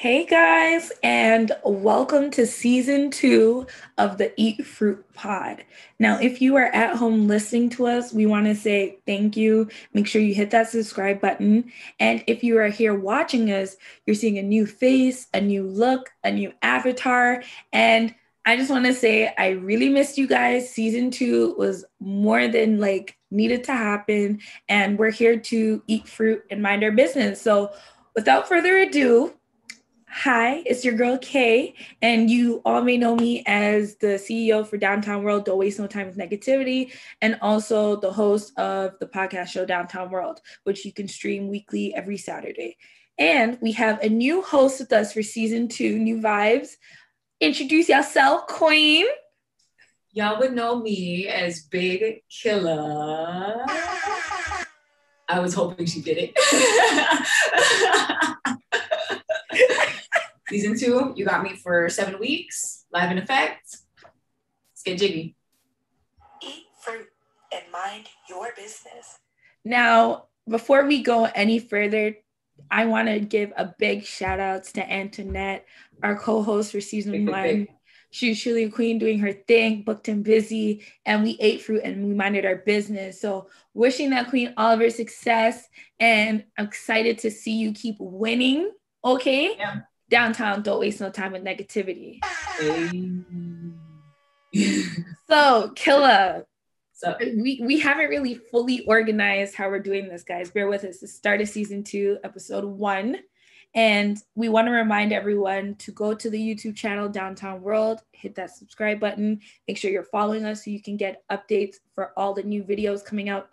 Hey guys, and welcome to season 2 of the Eat Fruit Pod. Now, if you are at home listening to us, we want to say thank you. Make sure you hit that subscribe button. And if you are here watching us, you're seeing a new face, a new look, a new avatar. And I just want to say I really missed you guys. Season 2 was more than needed to happen. And we're here to eat fruit and mind our business. So without further ado, hi, it's your girl Kay, and you all may know me as the CEO for Downtown World, Don't Waste No Time with Negativity, and also the host of the podcast show Downtown World, which you can stream weekly every Saturday. And we have a new host with us for season 2, new vibes. Introduce yourself, Queen. Y'all would know me as Big Killer. I was hoping she did it. Season 2, you got me for 7 weeks, live in effect. Let's get jiggy. Eat fruit and mind your business. Now, before we go any further, I want to give a big shout outs to Antoinette, our co-host for season 1. She was truly a queen doing her thing, booked and busy, and we ate fruit and we minded our business. So wishing that queen all of her success, and I'm excited to see you keep winning, okay? Yeah. Downtown, don't waste no time with negativity. So, Killa, we haven't really fully organized how we're doing this, guys. Bear with us. The start of season 2, episode 1. And we want to remind everyone to go to the YouTube channel, Downtown World, hit that subscribe button. Make sure you're following us so you can get updates for all the new videos coming out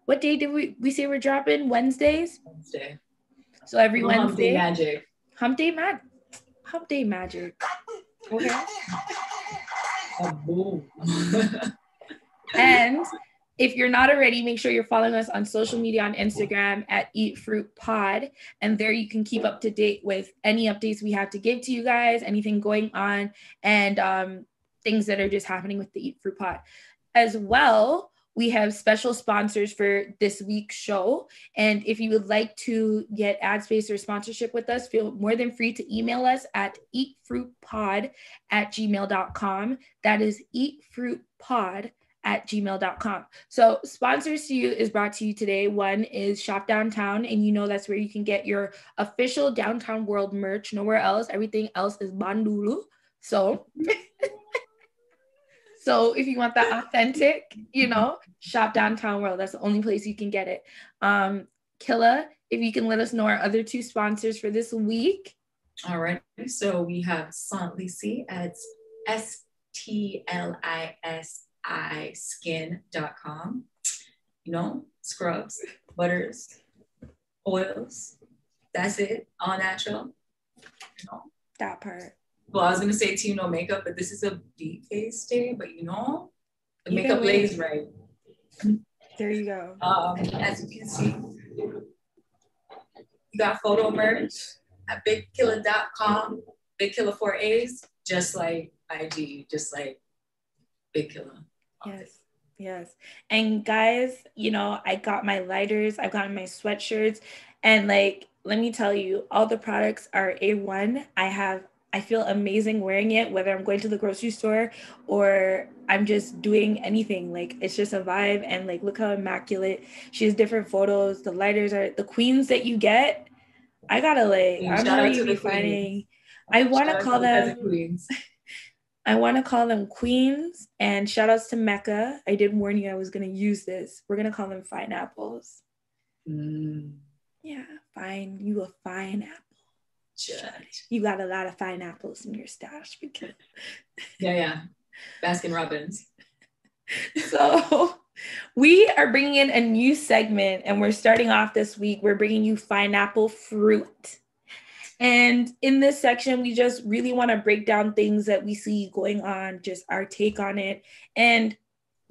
what day did we say we're dropping? Wednesdays? Wednesday. So every Wednesday. Hump Day Magic. Hump Day Magic. Okay. Boom. And if you're not already, make sure you're following us on social media on Instagram at Eat Fruit Pod. And there you can keep up to date with any updates we have to give to you guys, anything going on, and things that are just happening with the Eat Fruit Pod. As well, we have special sponsors for this week's show. And if you would like to get ad space or sponsorship with us, feel more than free to email us at eatfruitpod@gmail.com. That is eatfruitpod@gmail.com. So sponsors to you is brought to you today. One is Shop Downtown, and you know that's where you can get your official Downtown World merch. Nowhere else. Everything else is bandulu. So if you want that authentic, Shop Downtown World. That's the only place you can get it. Killa, if you can let us know our other 2 sponsors for this week. All right. So we have Saint Lisi at STLISI skin.com. Scrubs, butters, oils. That's it. All natural. That part. Well, I was going to say to makeup, but this is a deep face day, but the makeup lays right. There you go. As you can see, you got photo merch at bigkilla.com, Big Killa 4 A's, just like IG, just like Big Killa. Yes. And guys, I got my lighters, I've gotten my sweatshirts, and let me tell you, all the products are A1. I feel amazing wearing it, whether I'm going to the grocery store or I'm just doing anything. It's just a vibe, and look how immaculate. She has different photos. The lighters are the queens that you get. I gotta I'm already be finding. I want to call them queens. I want to call them queens, and shout outs to Mecca. I did warn you I was going to use this. We're going to call them fine apples. Yeah, fine. You a fine apple. Judge. You got a lot of fine apples in your stash because yeah Baskin Robbins. So we are bringing in a new segment, and we're starting off this week. We're bringing you pineapple fruit, and in this section we just really want to break down things that we see going on, just our take on it, and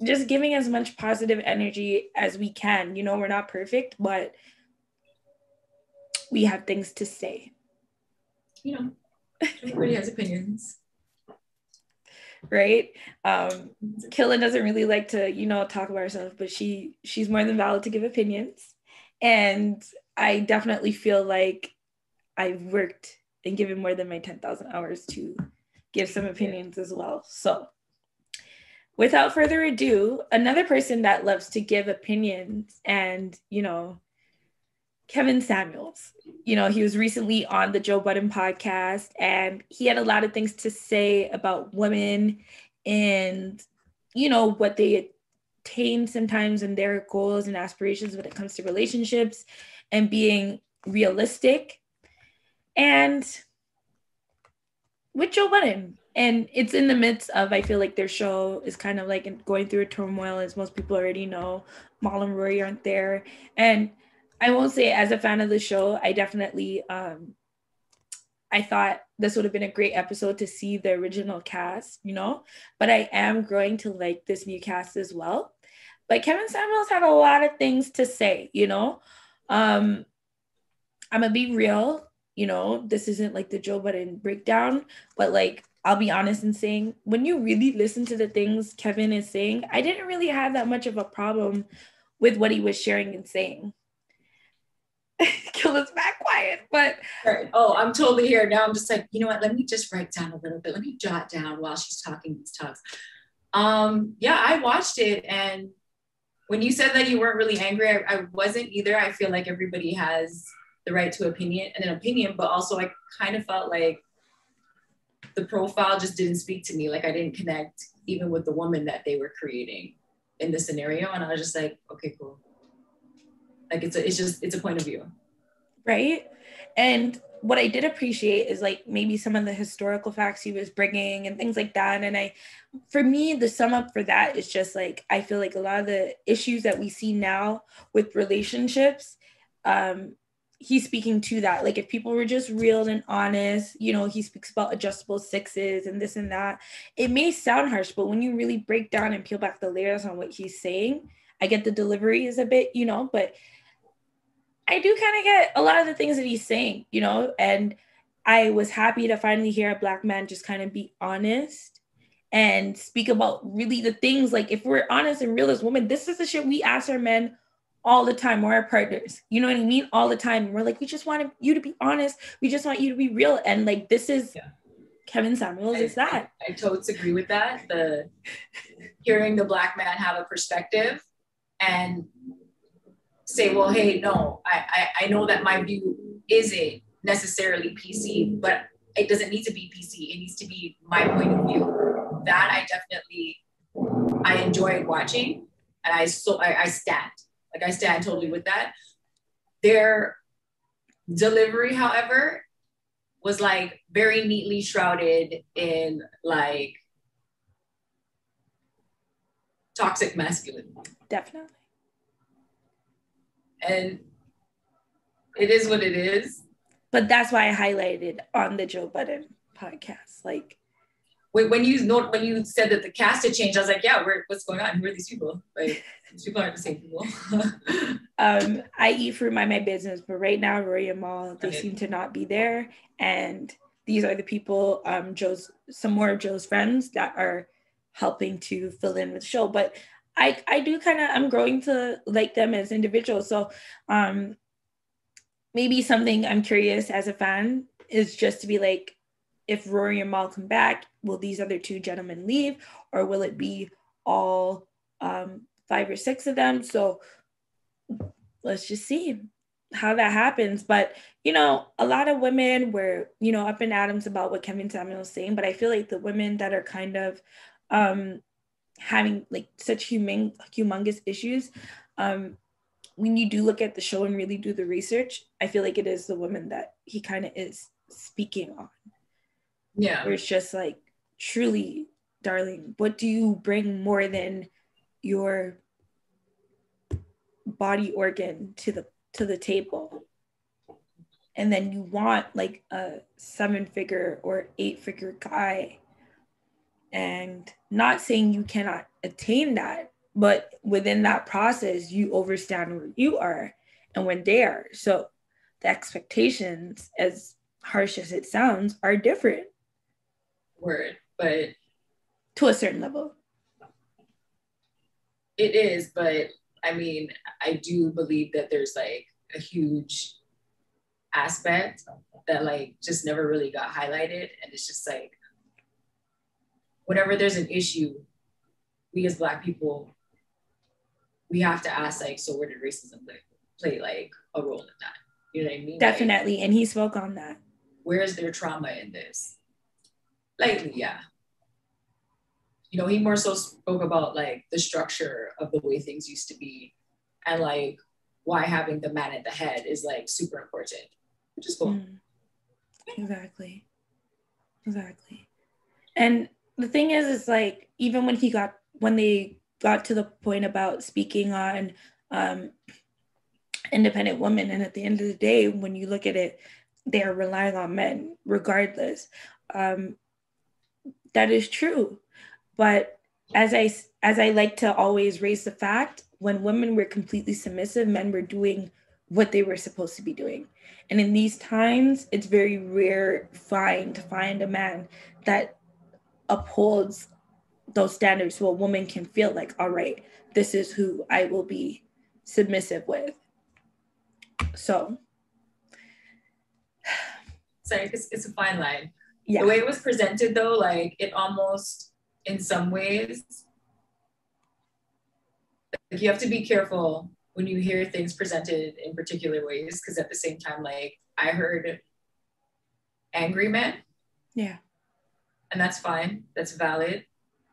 just giving as much positive energy as we can. We're not perfect, but we have things to say. Everybody has opinions. Right? Killa doesn't really like to, talk about herself, but she's more than valid to give opinions. And I definitely feel like I've worked and given more than my 10,000 hours to give some opinions as well. So without further ado, another person that loves to give opinions and, you know, Kevin Samuels. You know, he was recently on the Joe Budden podcast, and he had a lot of things to say about women and, you know, what they attain sometimes and their goals and aspirations when it comes to relationships and being realistic. And with Joe Budden. And it's in the midst of, I feel like their show is kind of like going through a turmoil, as most people already know. Mal and Rory aren't there. And I won't say, as a fan of the show, I definitely, I thought this would have been a great episode to see the original cast, you know, but I am growing to like this new cast as well. But Kevin Samuels had a lot of things to say, you know. I'm gonna be real, you know, this isn't like the Joe Budden breakdown, but like, I'll be honest in saying, when you really listen to the things Kevin is saying, I didn't really have that much of a problem with what he was sharing and saying. Killa's back quiet, but oh, I'm totally here now. I'm just like, you know what? Let me just write down a little bit. Let me jot down while she's talking these talks. Yeah, I watched it, and when you said that you weren't really angry, I wasn't either. I feel like everybody has the right to an opinion, but also I kind of felt like the profile just didn't speak to me. Like I didn't connect even with the woman that they were creating in the scenario, and I was just like, okay, cool. Like it's a point of view. Right. And what I did appreciate is like maybe some of the historical facts he was bringing and things like that. And for me, the sum up for that is just like, I feel like a lot of the issues that we see now with relationships, he's speaking to that. Like if people were just real and honest, you know, he speaks about adjustable sixes and this and that. It may sound harsh, but when you really break down and peel back the layers on what he's saying, I get the delivery is a bit, you know, but I do kind of get a lot of the things that he's saying, you know, and I was happy to finally hear a Black man just kind of be honest and speak about really the things. Like if we're honest and real as women, this is the shit we ask our men all the time, or our partners, you know what I mean? All the time. And we're like, we just want you to be honest. We just want you to be real. And like, this is Kevin Samuels is that. I totally agree with that. Hearing the Black man have a perspective and say, well, hey, no, I know that my view isn't necessarily PC, but it doesn't need to be PC. It needs to be my point of view. That I enjoyed watching, and I stand. Like I stand totally with that. Their delivery, however, was like very neatly shrouded in like toxic masculinity. Definitely. And it is what it is. But that's why I highlighted on the Joe Budden podcast. Like when you said that the cast had changed, I was like, yeah, what's going on? Who are these people? Like these people aren't the same people. I eat fruit, mind my business, but right now Rory and Mal, they seem to not be there. And these are the people, some more of Joe's friends that are helping to fill in with the show. But I do I'm growing to like them as individuals. So maybe something I'm curious as a fan is just to be like, if Rory and Mal come back, will these other two gentlemen leave, or will it be all 5 or 6 of them? So let's just see how that happens. But, you know, a lot of women were, you know, up in atoms about what Kevin Samuels was saying, but I feel like the women that are kind of having like such humongous issues, when you do look at the show and really do the research, I feel like it is the woman that he kind of is speaking on. Yeah. Where it's just like, truly, darling, what do you bring more than your body organ to the table? And then you want like a 7-figure or 8-figure guy, and not saying you cannot attain that, but within that process, you understand where you are and when they are. So the expectations, as harsh as it sounds, are different. Word, but to a certain level. It is, but I mean, I do believe that there's like a huge aspect that like just never really got highlighted. And it's just like, whenever there's an issue, we as Black people, we have to ask like, so where did racism play like a role in that? You know what I mean? Definitely. Like, and he spoke on that. Where is their trauma in this? Lately, yeah. You know, he more so spoke about like the structure of the way things used to be and like why having the man at the head is like super important, which is cool. Exactly. And the thing is like, even when they got to the point about speaking on independent women, and at the end of the day, when you look at it, they are relying on men regardless. That is true. But as I like to always raise the fact, when women were completely submissive, men were doing what they were supposed to be doing. And in these times, it's very rare to find a man that upholds those standards so a woman can feel like, all right, this is who I will be submissive with. So sorry, it's a fine line. Yeah. The way it was presented though, like it almost in some ways, like you have to be careful when you hear things presented in particular ways, because at the same time, like I heard angry men. Yeah. And that's fine. That's valid,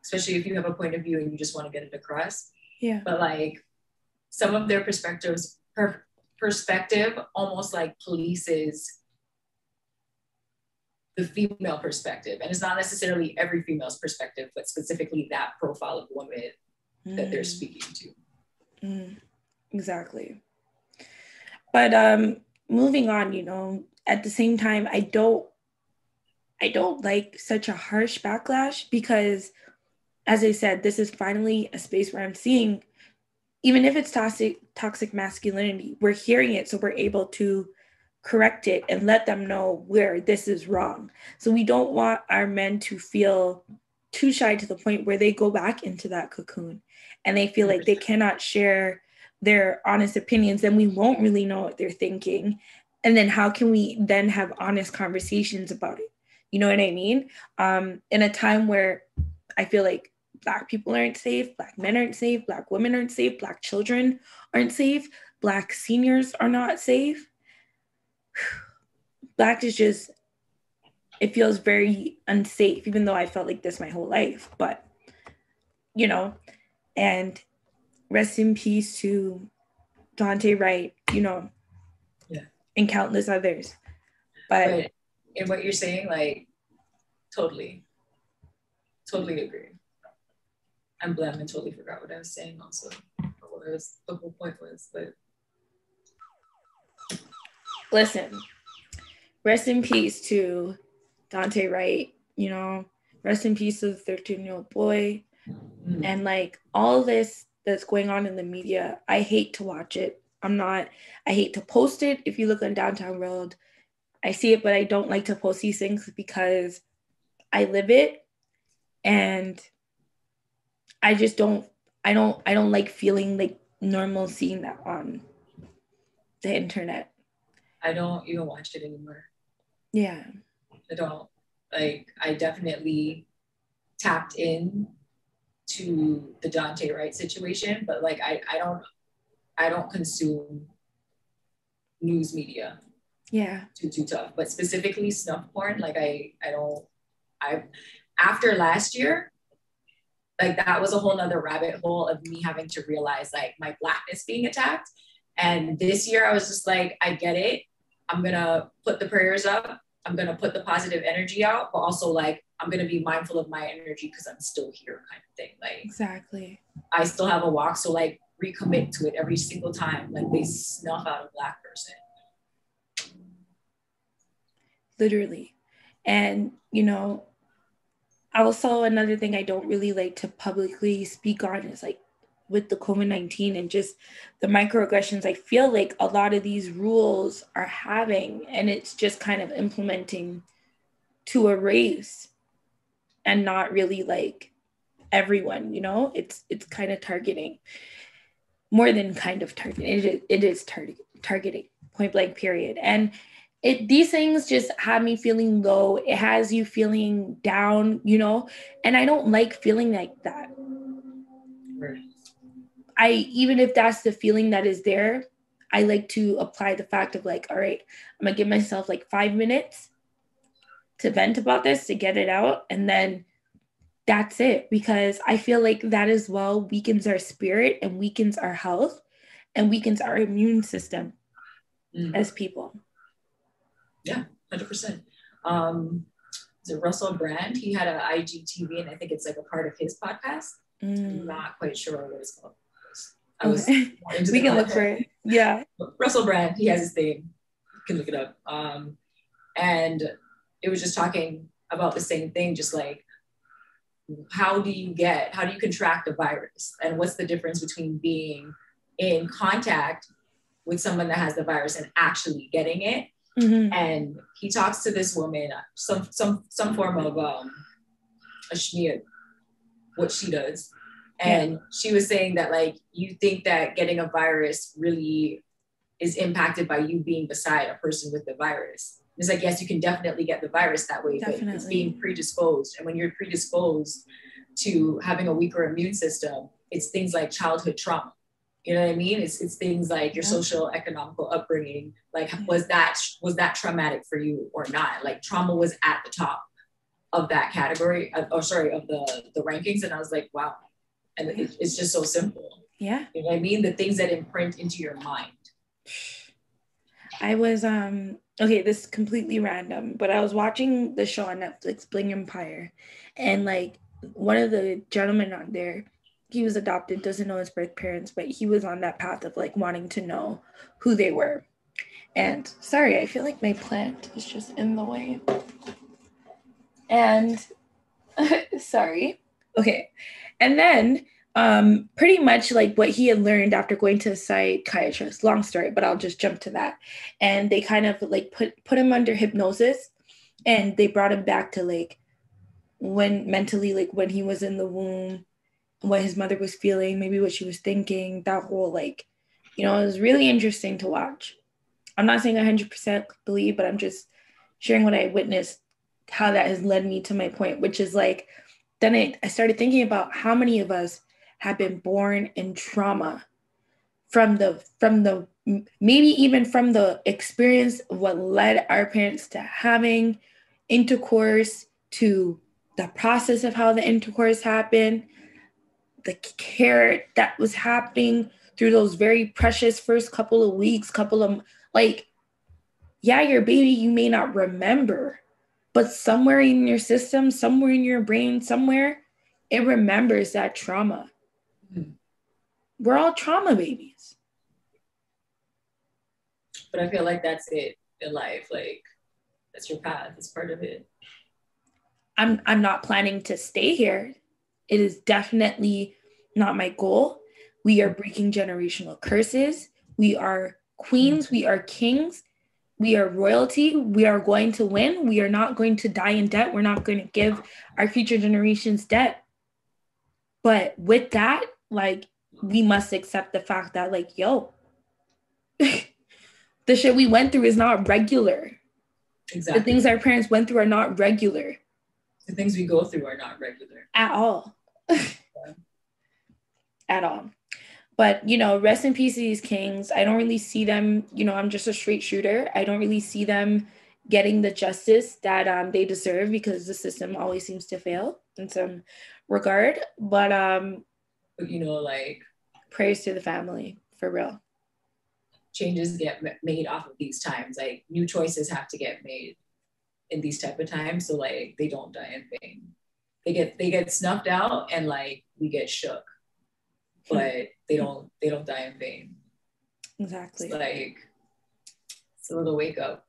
especially if you have a point of view and you just want to get it across. Yeah. But like some of their perspective almost like polices the female perspective. And it's not necessarily every female's perspective, but specifically that profile of woman that they're speaking to. Exactly. But moving on, you know, at the same time, I don't like such a harsh backlash, because as I said, this is finally a space where I'm seeing, even if it's toxic masculinity, we're hearing it, so we're able to correct it and let them know where this is wrong. So we don't want our men to feel too shy to the point where they go back into that cocoon and they feel like they cannot share their honest opinions. Then we won't really know what they're thinking. And then how can we then have honest conversations about it? You know what I mean? In a time where I feel like Black people aren't safe, Black men aren't safe, Black women aren't safe, Black children aren't safe, Black seniors are not safe. Black is just, it feels very unsafe, even though I felt like this my whole life. But, you know, and rest in peace to Daunte Wright, you know, and countless others. But in what you're saying, like, totally agree. I'm blank and totally forgot what I was saying also. What the whole point was, but listen, rest in peace to Daunte Wright, you know, rest in peace to the 13-year-old boy. And like all this that's going on in the media, I hate to watch it. I hate to post it. If you look on Downtown World, I see it, but I don't like to post these things because I live it. And I just don't like feeling like normal seeing that on the internet. I don't even watch it anymore. Yeah. I don't. Like, I definitely tapped in to the Daunte Wright situation, but like I don't consume news media. Yeah. Too tough. But specifically snuff porn, like I after last year, like that was a whole nother rabbit hole of me having to realize like my Blackness being attacked. And this year I was just like, I get it. I'm gonna put the prayers up. I'm gonna put the positive energy out, but also like I'm gonna be mindful of my energy because I'm still here, kind of thing. Like exactly. I still have a walk, so like recommit to it every single time. Like they snuff out a Black person. Literally. And you know, also another thing I don't really like to publicly speak on is like with the COVID-19 and just the microaggressions I feel like a lot of these rules are having, and it's just kind of implementing to a race and not really like everyone, you know. It's kind of targeting, more than kind of targeting, it is targeting, point blank period. And these things just have me feeling low. It has you feeling down, you know, and I don't like feeling like that. Right. Even if that's the feeling that is there, I like to apply the fact of like, all right, I'm gonna give myself like 5 minutes to vent about this, to get it out, and then that's it. Because I feel like that as well weakens our spirit and weakens our health and weakens our immune system as people. Yeah, 100%. Is it Russell Brand? He had an IGTV, and I think it's like a part of his podcast. I'm not quite sure what it's called. We can look for it. Yeah. Russell Brand, he has his thing. You can look it up. And it was just talking about the same thing, just like, how do you contract a virus? And what's the difference between being in contact with someone that has the virus and actually getting it? Mm-hmm. And he talks to this woman, some form of a schmear, what she does. And she was saying that, like, you think that getting a virus really is impacted by you being beside a person with the virus. It's like, yes, you can definitely get the virus that way, but it's being predisposed. And when you're predisposed to having a weaker immune system, it's things like childhood trauma. You know what I mean? It's things like your social economical upbringing. Like, was that traumatic for you or not? Like, trauma was at the top of that category, of the rankings. And I was like, wow. And it's just so simple. Yeah. You know what I mean? The things that imprint into your mind. I was, okay, this is completely random, but I was watching the show on Netflix, Bling Empire. And like one of the gentlemen on there, he was adopted, doesn't know his birth parents, but he was on that path of like wanting to know who they were. And sorry, I feel like my plant is just in the way. And sorry. Okay. And then pretty much like what he had learned after going to a psychiatrist, long story, but I'll just jump to that. And they kind of like put him under hypnosis, and they brought him back to like when mentally, like when he was in the womb, what his mother was feeling, maybe what she was thinking, that whole like, you know, it was really interesting to watch. I'm not saying 100% believe, but I'm just sharing what I witnessed, how that has led me to my point, which is like, then I started thinking about how many of us have been born in trauma from the maybe even from the experience of what led our parents to having intercourse, to the process of how the intercourse happened, the care that was happening through those very precious first couple of weeks, like, yeah, your baby, you may not remember, but somewhere in your system, somewhere in your brain, somewhere, it remembers that trauma. Mm-hmm. We're all trauma babies. But I feel like that's it in life. Like, that's your path. It's part of it. I'm not planning to stay here. It is definitely not my goal. We are breaking generational curses. We are queens. We are kings. We are royalty. We are going to win. We are not going to die in debt. We're not going to give our future generations debt. But with that, like, we must accept the fact that, like, yo, the shit we went through is not regular. Exactly. The things our parents went through are not regular. The things we go through are not regular. At all. At all. But, you know, rest in peace to these kings. I don't really see them, you know, I'm just a straight shooter. I don't really see them getting the justice that they deserve, because the system always seems to fail in some regard. But, you know, like, prayers to the family, for real. Changes get made off of these times. Like, new choices have to get made in these type of times, so like they don't die in vain. They get snuffed out, and like we get shook, but they don't die in vain. Exactly. It's like, it's a little wake up.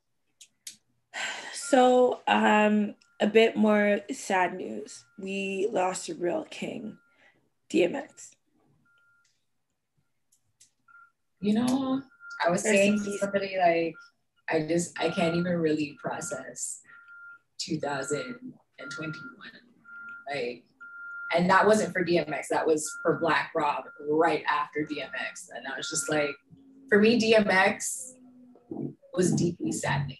So a bit more sad news. We lost a real king, DMX. You know, I was saying to somebody, like, I can't even really process 2021. Like, and that wasn't for DMX, that was for Black Rob right after DMX. And I was just like, for me, DMX was deeply saddening.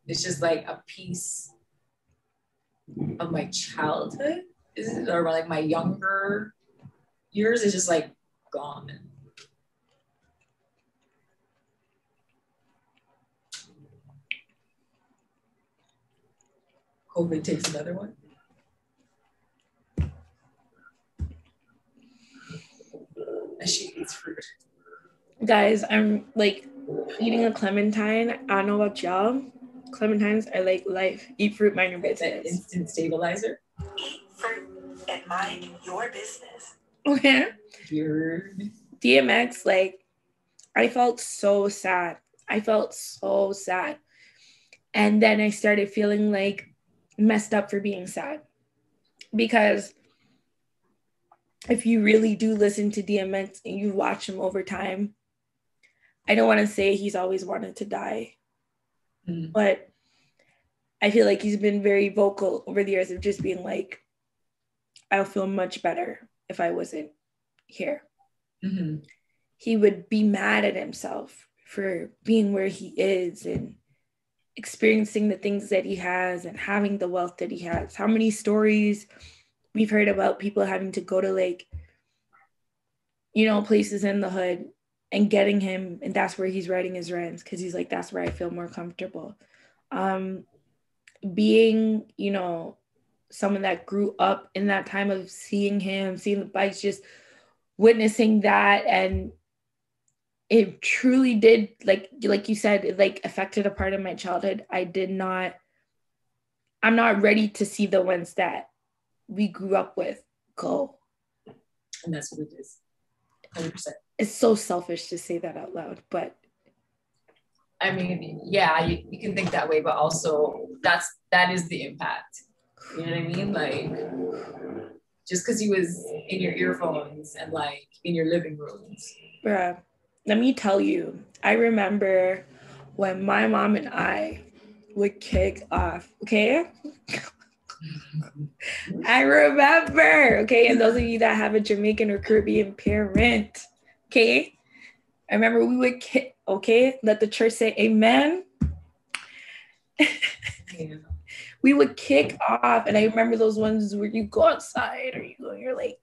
it's just like a piece of my childhood, or like my younger years is just like gone. COVID takes another one. And she eats fruit. Guys, I'm like eating a clementine. I don't know about y'all. Clementines are like life. Eat fruit, mind your business. That instant stabilizer. Eat fruit and mind your business. Okay. Weird. DMX, like, I felt so sad. I felt so sad. And then I started feeling like messed up for being sad. Because if you really do listen to DMX and you watch him over time, I don't want to say he's always wanted to die, but I feel like he's been very vocal over the years of just being like, I'll feel much better if I wasn't here. Mm-hmm. He would be mad at himself for being where he is and experiencing the things that he has and having the wealth that he has. How many stories we've heard about people having to go to like, you know, places in the hood and getting him, and that's where he's writing his rents because he's like, that's where I feel more comfortable. Being, you know, someone that grew up in that time of seeing him, seeing the bikes, just witnessing that, and it truly did, like you said, it like affected a part of my childhood. I'm not ready to see the ones that we grew up with go. And that's what it is. 100%. It's so selfish to say that out loud, but I mean, yeah, you can think that way, but also that is the impact. You know what I mean? Like, just because he was in your earphones and like in your living rooms. Bruh, let me tell you, I remember when my mom and I would kick off, okay? I remember, okay? And those of you that have a Jamaican or Caribbean parent, okay? I remember we would kick, okay? Let the church say amen. Yeah. We would kick off, and I remember those ones where you go outside or you're like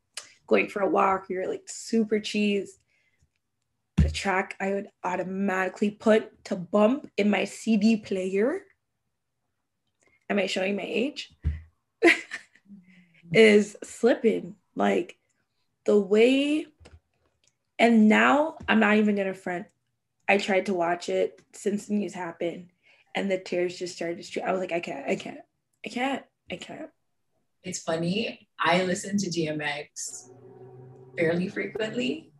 going for a walk, you're like super cheese. The track I would automatically put to bump in my CD player, am I showing my age? Is Slipping. Like the way, and now I'm not even gonna front. I tried to watch it since the news happened and the tears just started to stream. I was like, I can't. It's funny. I listen to DMX fairly frequently,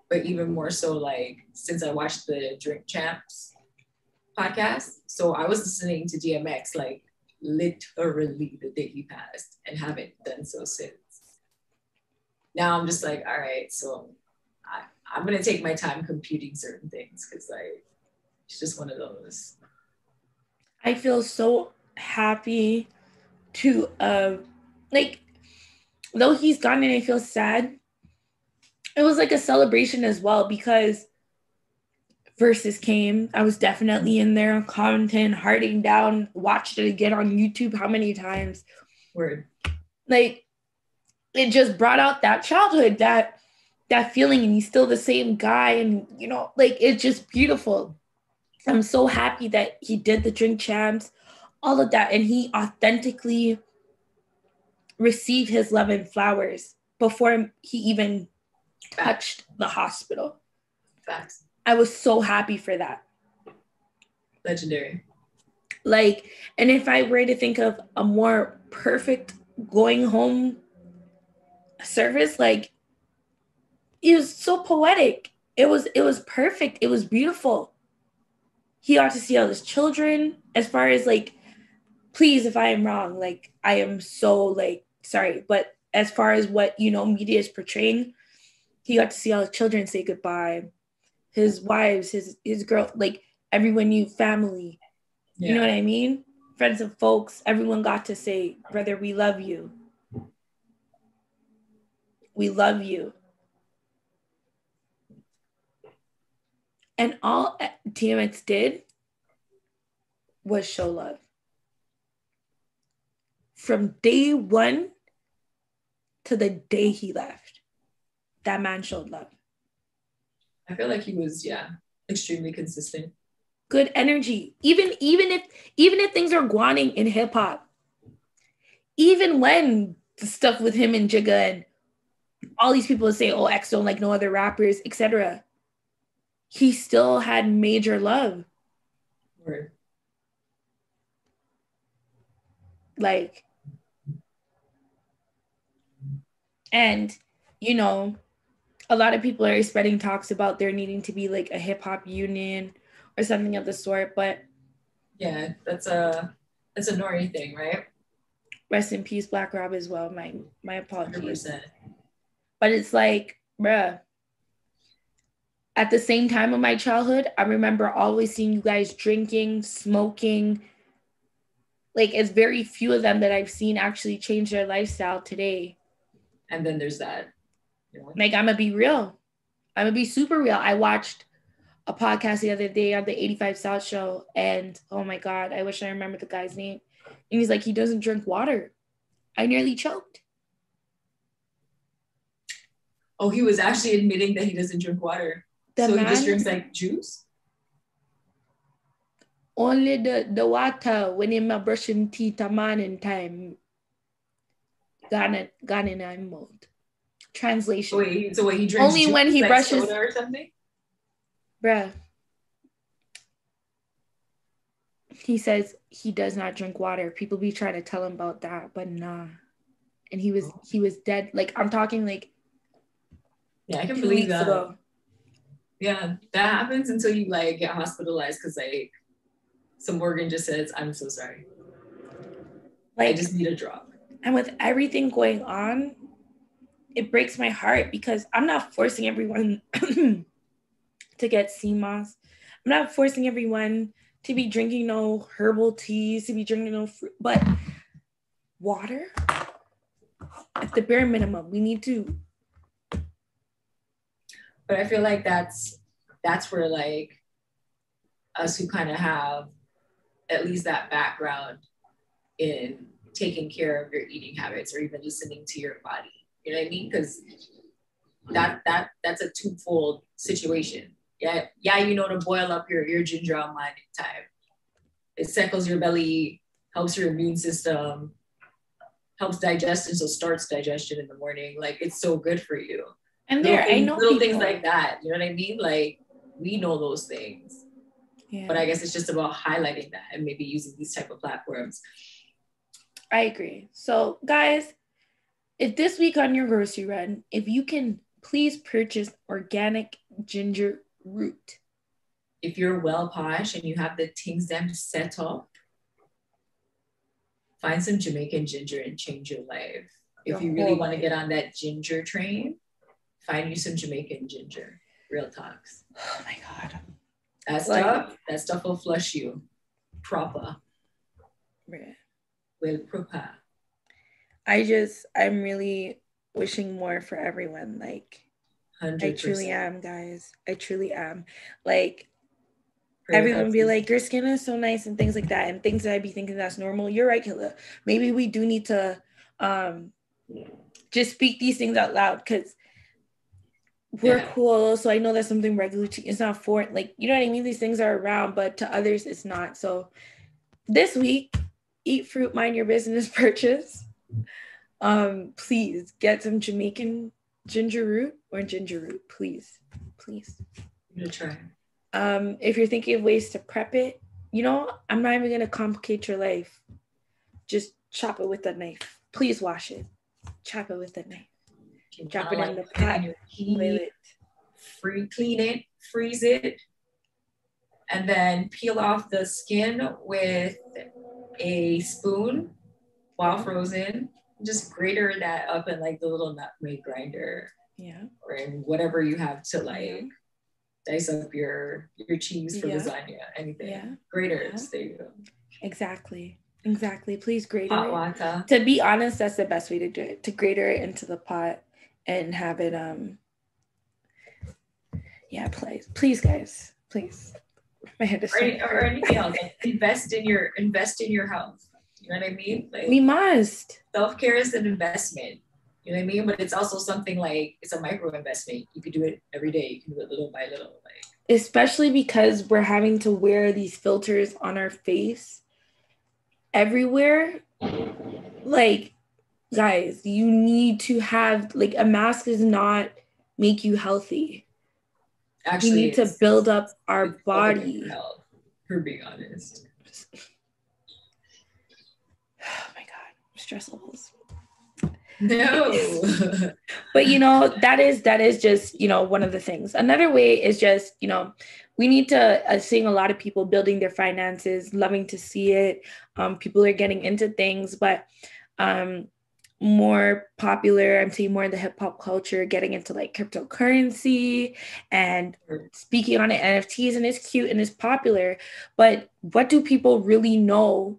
but even more so like since I watched the Drink Champs podcast. So I was listening to DMX like literally the day he passed and haven't done so since. Now I'm just like, all right, so I'm gonna take my time computing certain things because like it's just one of those. I feel so happy to like, though he's gone and I feel sad, it was like a celebration as well because Versus came. I was definitely in there commenting, hearting down, watched it again on YouTube how many times. Word. Like it just brought out that childhood, that feeling, and he's still the same guy, and you know, like it's just beautiful. I'm so happy that he did the Drink Champs, all of that, and he authentically received his love and flowers before he even touched the hospital. Facts. I was so happy for that. Legendary. Like, and if I were to think of a more perfect going home service, like it was so poetic. It was perfect. It was beautiful. He got to see all his children. As far as like, please, if I am wrong, like I am so like sorry, but as far as what you know media is portraying, he got to see all his children say goodbye, his wives, his girl, like everyone knew family. Yeah. You know what I mean? Friends and folks, everyone got to say, brother, we love you. We love you. And all DMX did was show love. From day one to the day he left, that man showed love. I feel like he was, extremely consistent. Good energy. Even if things are guaning in hip hop, even when the stuff with him and Jigga and all these people say, oh, X don't like no other rappers, etc., he still had major love. Word. Like, and you know, a lot of people are spreading talks about there needing to be like a hip hop union or something of the sort, but yeah, that's a Nori thing, right? Rest in peace, Black Rob, as well. My apologies. 100%. But it's like, bruh, at the same time of my childhood, I remember always seeing you guys drinking, smoking. Like, it's very few of them that I've seen actually change their lifestyle today. And then there's that. You know? Like, I'm going to be real. I'm going to be super real. I watched a podcast the other day on the 85 South show, and oh my God, I wish I remembered the guy's name. And he's like, he doesn't drink water. I nearly choked. Oh, he was actually admitting that he doesn't drink water. So he just drinks like juice? Only the water when I'm brushing teeth a morning time. Gone in I'm mode. Translation. So he drinks only juice, when he like brushes soda or something? Bruh. He says he does not drink water. People be trying to tell him about that, but nah. And he was dead. Like, I'm talking like, yeah, I can believe that. Ago. Yeah, that happens until you like get hospitalized because like some organ just says, I'm so sorry. Like, I just need a drop. And with everything going on, it breaks my heart because I'm not forcing everyone to get CMOS. I'm not forcing everyone to be drinking no herbal teas, to be drinking no fruit, but water at the bare minimum. We need to. But I feel like that's where like us who kind of have at least that background in taking care of your eating habits or even listening to your body. You know what I mean? Because that's a twofold situation. Yeah, you know, to boil up your ginger on morning time. It settles your belly, helps your immune system, helps digestion, so starts digestion in the morning. Like, it's so good for you. And I know little things like that. You know what I mean? Like, we know those things. Yeah. But I guess it's just about highlighting that and maybe using these type of platforms. I agree. So, guys, if this week on your grocery run, if you can please purchase organic ginger root. If you're well posh and you have the things them set up, find some Jamaican ginger and change your life. If you really want to get on that ginger train, find you some Jamaican ginger. Real talks. Oh my God. That stuff will flush you proper. Yeah. Well, proper. I'm really wishing more for everyone. Like, 100%. I truly am, guys. I truly am. Like, everyone be like, your skin is so nice and things like that, and things that I'd be thinking that's normal. You're right, Killa. Maybe we do need to just speak these things out loud because we're cool. So I know that's something regular to, it's not foreign. Like, you know what I mean? These things are around, but to others, it's not. So this week, eat fruit, mind your business, purchase. Please get some Jamaican ginger root or ginger root, please. I'm gonna try. If you're thinking of ways to prep it, you know, I'm not even gonna complicate your life. Just chop it with a knife. Please wash it. Chop it with a knife. Drop it in the pot. Clean it, freeze it, and then peel off the skin with a spoon while frozen. Just grater that up in like the little nutmeg grinder. Yeah. Or in whatever you have to like dice up your cheese for lasagna, anything. Yeah. Graters, there you go. Exactly. Please grater hot it. Water. To be honest, that's the best way to do it. To grater it into the pot and have it please guys, please. My head is or anything else. Like invest in your health. You know what I mean? Like, we must. Self-care is an investment. You know what I mean? But it's also something like it's a micro investment. You could do it every day. You can do it little by little. Like, especially because we're having to wear these filters on our face everywhere. Like, guys, you need to have, like, a mask does not make you healthy. actually, we need to build up our body. Health, for being honest. Oh my God, stress levels. No. But you know, that is just, you know, one of the things. Another way is just, you know, we need to seeing a lot of people building their finances, loving to see it. People are getting into things, but more popular, I'm seeing more in the hip hop culture, getting into like cryptocurrency and speaking on it, NFTs, and it's cute and it's popular. But what do people really know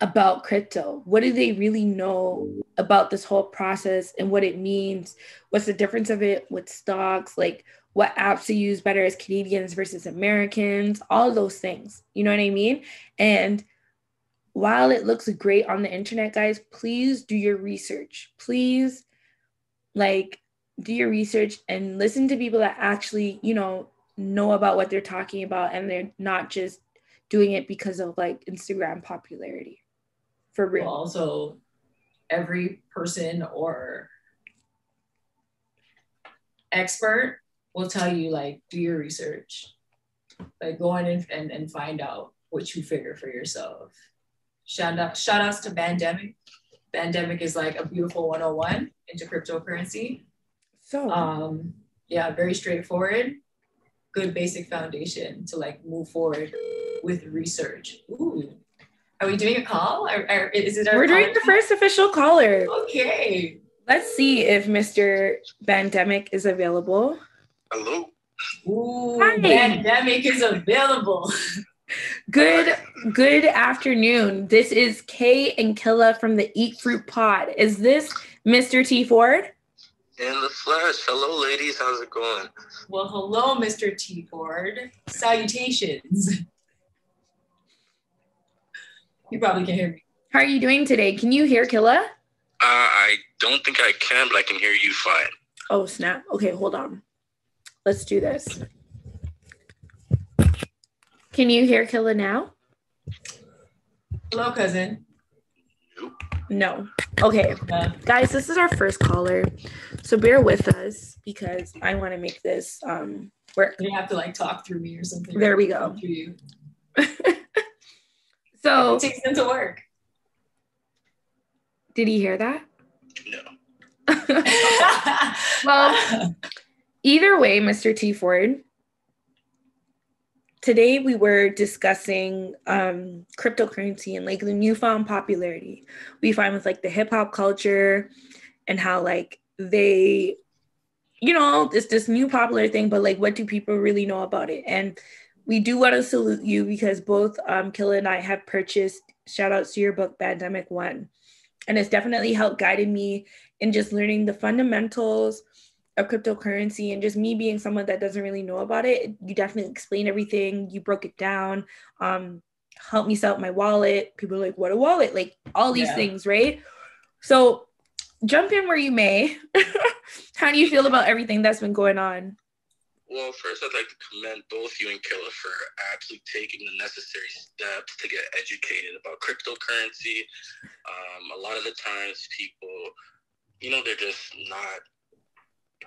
about crypto? What do they really know about this whole process and what it means? What's the difference of it with stocks? Like, what apps to use better as Canadians versus Americans? All of those things. You know what I mean? And while it looks great on the internet, guys, please do your research. Please, like, do your research and listen to people that actually, you know about what they're talking about, and they're not just doing it because of like Instagram popularity. For real. Well, also, every person or expert will tell you, like, do your research. Like, go in and find out what you figure for yourself. Shout outs to Pandemic. Pandemic is like a beautiful 101 into cryptocurrency. So, yeah, very straightforward. Good basic foundation to like move forward with research. Ooh. Are we doing a call? Is it we're doing the first official caller. Okay. Let's see if Mr. Pandemic is available. Hello. Ooh, Hi. Pandemic is available. Good afternoon. This is Kay and Killa from the Eat Fruit Pod. Is this Mr. T. Ford? In the flesh. Hello, ladies. How's it going? Well, hello, Mr. T. Ford. Salutations. You probably can hear me. How are you doing today? Can you hear Killa? I don't think I can, but I can hear you fine. Oh, snap. Okay, hold on. Let's do this. Can you hear Killa now? Hello, cousin. No. Okay. Guys, this is our first caller. So bear with us because I want to make this work. You have to like talk through me or something. There we go. Through you. So it takes them to work. Did he hear that? No. Well, either way, Mr. T. Ford, today we were discussing cryptocurrency and like the newfound popularity we find with like the hip hop culture and how like they, you know, it's this new popular thing, but like what do people really know about it? And we do want to salute you because both Killa and I have purchased, shout outs to your book, Pandemic 1. And it's definitely helped guided me in just learning the fundamentals of cryptocurrency, and just me being someone that doesn't really know about it. You definitely explained everything. You broke it down, helped me set up my wallet. People are like, what a wallet? Like all these things, right? So jump in where you may. How do you feel about everything that's been going on? Well, first, I'd like to commend both you and Killa for actually taking the necessary steps to get educated about cryptocurrency. A lot of the times people, you know, they're just not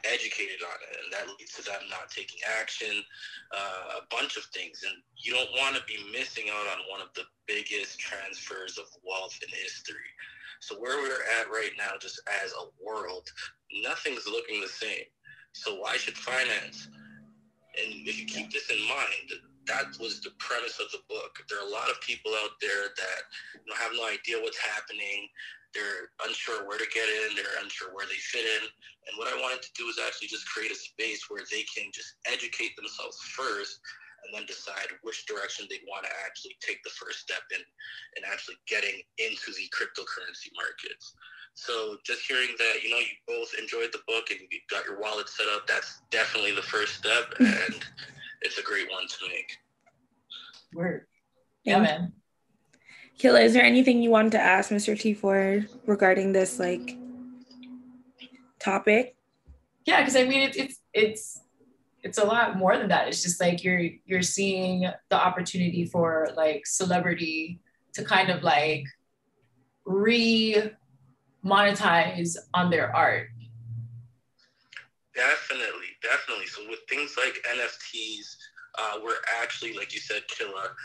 educated on it, and that leads to them not taking action, a bunch of things. And you don't want to be missing out on one of the biggest transfers of wealth in history. So where we're at right now, just as a world, nothing's looking the same. So why should finance? And if you keep this in mind, that was the premise of the book. There are a lot of people out there that, you know, have no idea what's happening. They're unsure where to get in. They're unsure where they fit in. And what I wanted to do is actually just create a space where they can just educate themselves first and then decide which direction they want to actually take the first step in actually getting into the cryptocurrency markets. So just hearing that, you know, you both enjoyed the book and you got your wallet set up, that's definitely the first step, and it's a great one to make. Word. Yeah, man. Killa, is there anything you wanted to ask Mr. T Ford regarding this like topic? Yeah, because I mean it's a lot more than that. It's just like you're seeing the opportunity for like celebrity to kind of like monetize on their art. Definitely. So with things like NFTs, we're actually, like you said, Killa,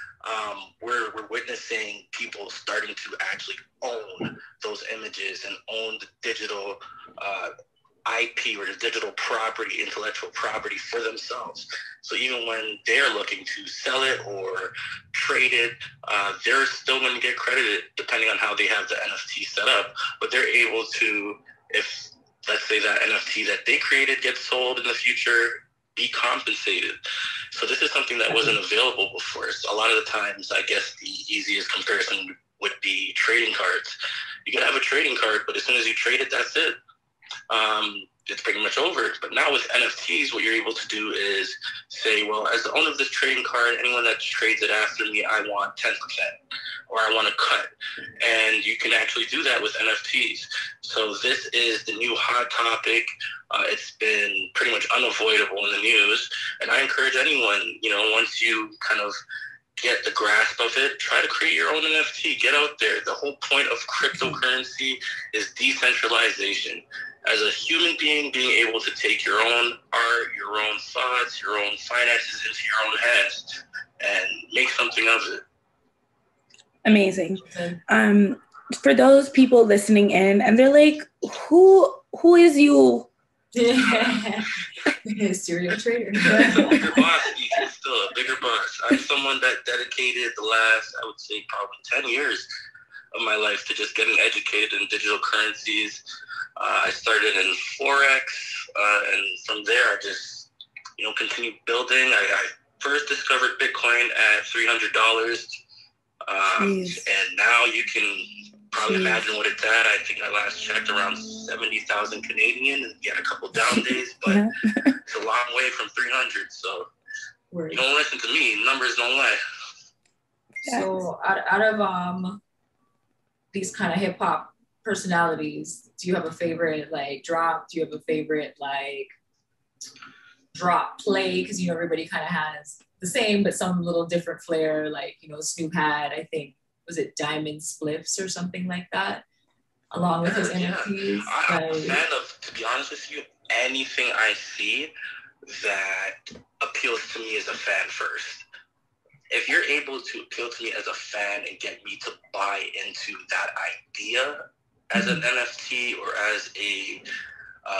we're witnessing people starting to actually own those images and own the digital IP or the digital property, intellectual property for themselves. So even when they're looking to sell it or trade it, they're still going to get credited depending on how they have the NFT set up. But they're able to, if let's say that NFT that they created gets sold in the future, be compensated. So this is something that wasn't available before. So a lot of the times, I guess the easiest comparison would be trading cards. You can have a trading card, but as soon as you trade it, that's it. It's pretty much over. But now with NFTs, what you're able to do is say, well, as the owner of this trading card, anyone that trades it after me, I want 10%, or I want a cut. And you can actually do that with NFTs. So this is the new hot topic. It's been pretty much unavoidable in the news. And I encourage anyone, once you kind of get the grasp of it, try to create your own NFT. Get out there. The whole point of cryptocurrency is decentralization. As a human being, being able to take your own art, your own thoughts, your own finances into your own hands and make something of it. Amazing. For those people listening in and they're like, who is you? Serial trader. A bigger boss, still a bigger boss. I'm someone that dedicated the last, I would say, probably 10 years of my life to just getting educated in digital currencies. I started in Forex, and from there I just, continued building. I first discovered Bitcoin at $300, and now you can probably imagine what it's at. I think I last checked around 70,000 Canadian, and get a couple down days, but it's a long way from 300. So you don't listen to me; numbers don't lie. So out of these kind of hip hop personalities, do you have a favorite like drop? Do you have a favorite like drop play? Because everybody kind of has the same but some little different flair. Like Snoop had, I think, was it Diamond Spliffs or something like that, along with his NFTs. I'm a fan of, to be honest with you, anything I see that appeals to me as a fan first. If you're able to appeal to me as a fan and get me to buy into that idea as an NFT or as a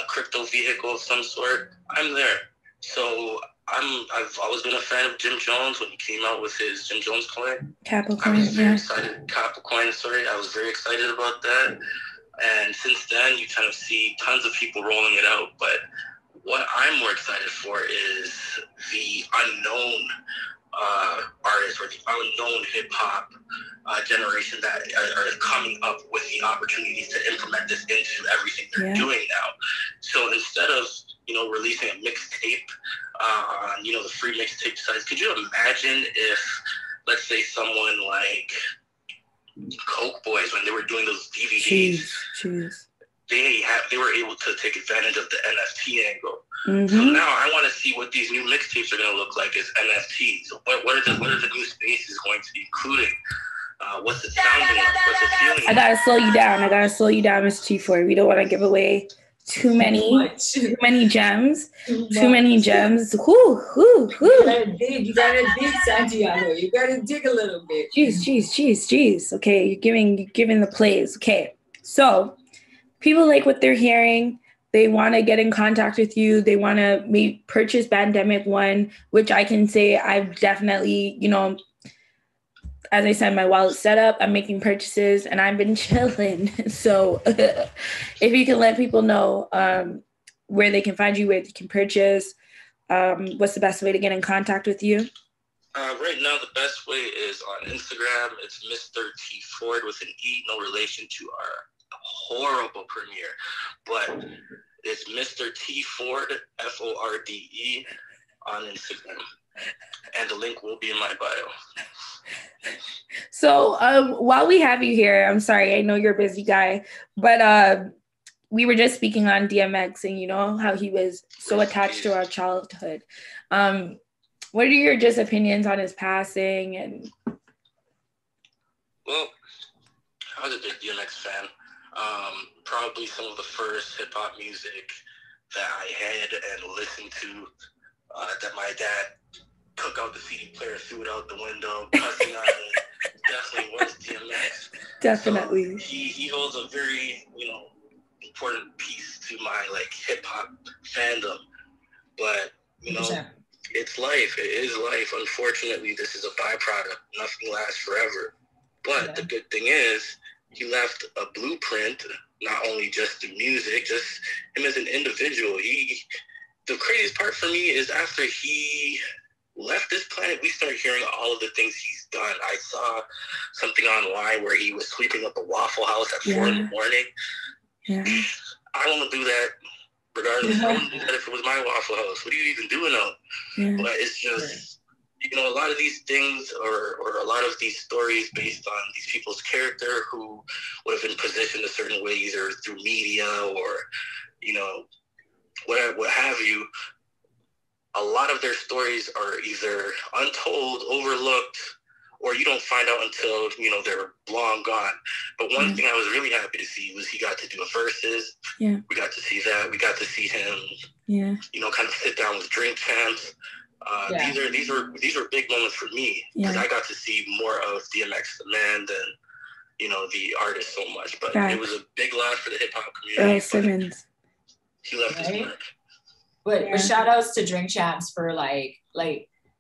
crypto vehicle of some sort, I'm there. So I've always been a fan of Jim Jones when he came out with his Jim Jones coin. Capricorn, I was very excited. Capricorn, sorry. I was very excited about that. And since then, you kind of see tons of people rolling it out. But what I'm more excited for is the unknown artists or the unknown hip-hop generation that are coming up with the opportunities to implement this into everything they're doing now. So instead of releasing a mixtape on the free mixtape sites, could you imagine if, let's say, someone like Coke Boys, when they were doing those DVDs, they were able to take advantage of the NFT angle. So now I want to see what these new mixtapes are going to look like as NFTs. What are the new spaces going to be including? What's it sounding like? What's it feeling like? I gotta slow you down, Mr. T4. We don't want to give away too many gems. Too many gems. You gotta dig, Santiago. You gotta dig a little bit. Jeez. Okay, you're giving the plays. Okay, so people like what they're hearing. They want to get in contact with you. They want to maybe purchase Pandemic One, which I can say I've definitely, as I said, my wallet's set up. I'm making purchases and I've been chilling. So if you can let people know where they can find you, where they can purchase, what's the best way to get in contact with you? Right now, the best way is on Instagram. It's Mr. T Ford with an E, no relation to our horrible premiere, but it's Mr. T Ford, FORDE, on Instagram, and the link will be in my bio. So while we have you here, I'm sorry, I know you're a busy guy, but we were just speaking on DMX and you know how he was so attached to our childhood. What are your just opinions on his passing? And well, I was a big DMX fan. Probably some of the first hip hop music that I had and listened to, that my dad took out the CD player, threw it out the window, cussing on it, definitely was DMX. definitely. So he holds a very, important piece to my like hip hop fandom. But, it's life. It is life. Unfortunately, this is a byproduct. Nothing lasts forever. But the good thing is, he left a blueprint, not only just the music, just him as an individual. The craziest part for me is after he left this planet, we started hearing all of the things he's done. I saw something online where he was sweeping up a Waffle House at 4 in the morning. Yeah. I want to do that regardless. I wouldn't do that if it was my Waffle House. What are you even doing out? Yeah. But it's just, a lot of these things or a lot of these stories based on these people's character who would have been positioned a certain way, either through media or, what have you. A lot of their stories are either untold, overlooked, or you don't find out until, they're long gone. But one thing I was really happy to see was he got to do a versus. Yeah. We got to see that. We got to see him, kind of sit down with Drink Champs. These were big moments for me because I got to see more of DMX the man than, the artist so much. But it was a big loss for the hip hop community. Earl Simmons. He left his mark. But shout outs to Drink Champs for like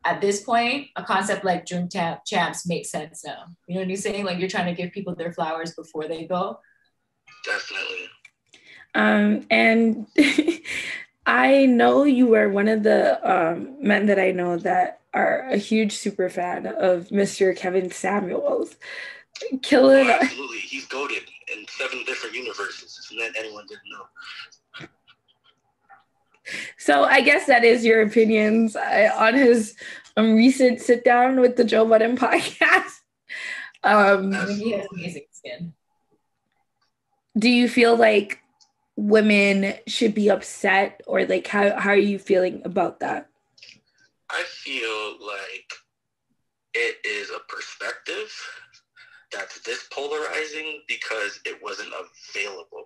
at this point, a concept like Drink Champs makes sense now. You know what I'm saying? Like you're trying to give people their flowers before they go. Definitely. And I know you were one of the men that I know that are a huge super fan of Mr. Kevin Samuels. Killing. Oh, absolutely. He's goated in 7 different universes. If anyone didn't know. So I guess that is your opinions on his recent sit down with the Joe Budden podcast. He has amazing skin. Do you feel like women should be upset, or like how are you feeling about that? I feel like it is a perspective that's this polarizing because it wasn't available.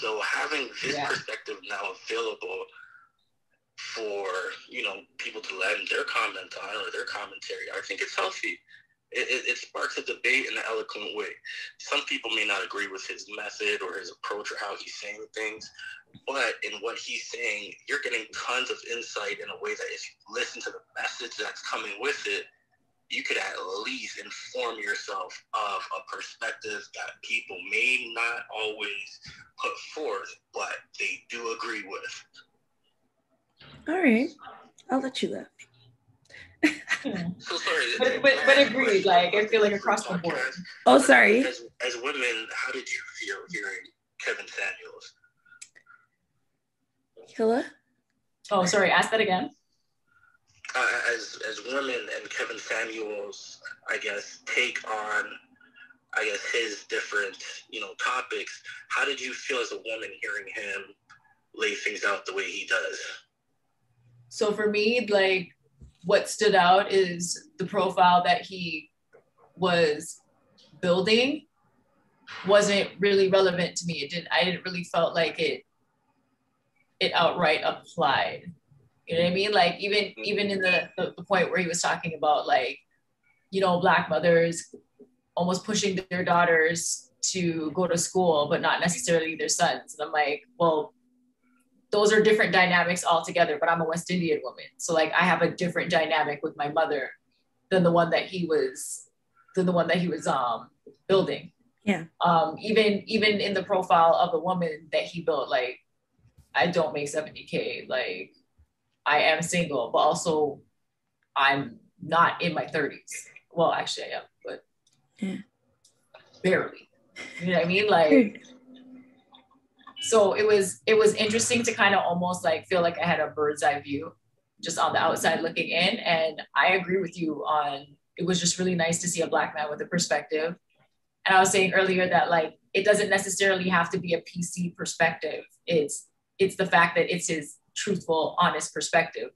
So having this perspective now available for, people to lend their comment on or their commentary, I think it's healthy. It sparks a debate in an eloquent way. Some people may not agree with his method or his approach or how he's saying things, but in what he's saying, you're getting tons of insight in a way that if you listen to the message that's coming with it, you could at least inform yourself of a perspective that people may not always put forth, but they do agree with. All right. I'll let you live. So sorry. But agreed, like I feel like across the board. Oh, sorry. As women, how did you feel hearing Kevin Samuels? Killa? Oh, sorry, ask that again. As women and Kevin Samuels, I guess, take on, his different, topics, how did you feel as a woman hearing him lay things out the way he does? So for me, like, what stood out is the profile that he was building wasn't really relevant to me. I didn't really felt like it outright applied. You know what I mean? Like even in the point where he was talking about like, Black mothers almost pushing their daughters to go to school, but not necessarily their sons. And I'm like, well, those are different dynamics altogether, but I'm a West Indian woman. So like I have a different dynamic with my mother than the one that he was building. Yeah. Even in the profile of the woman that he built, like I don't make $70K. Like I am single, but also I'm not in my 30s. Well, actually I am, but barely. You know what I mean? Like, so it was interesting to kind of almost like feel like I had a bird's eye view just on the outside looking in. And I agree with you on, it was just really nice to see a Black man with a perspective. And I was saying earlier that like, it doesn't necessarily have to be a PC perspective. It's the fact that it's his truthful, honest perspective.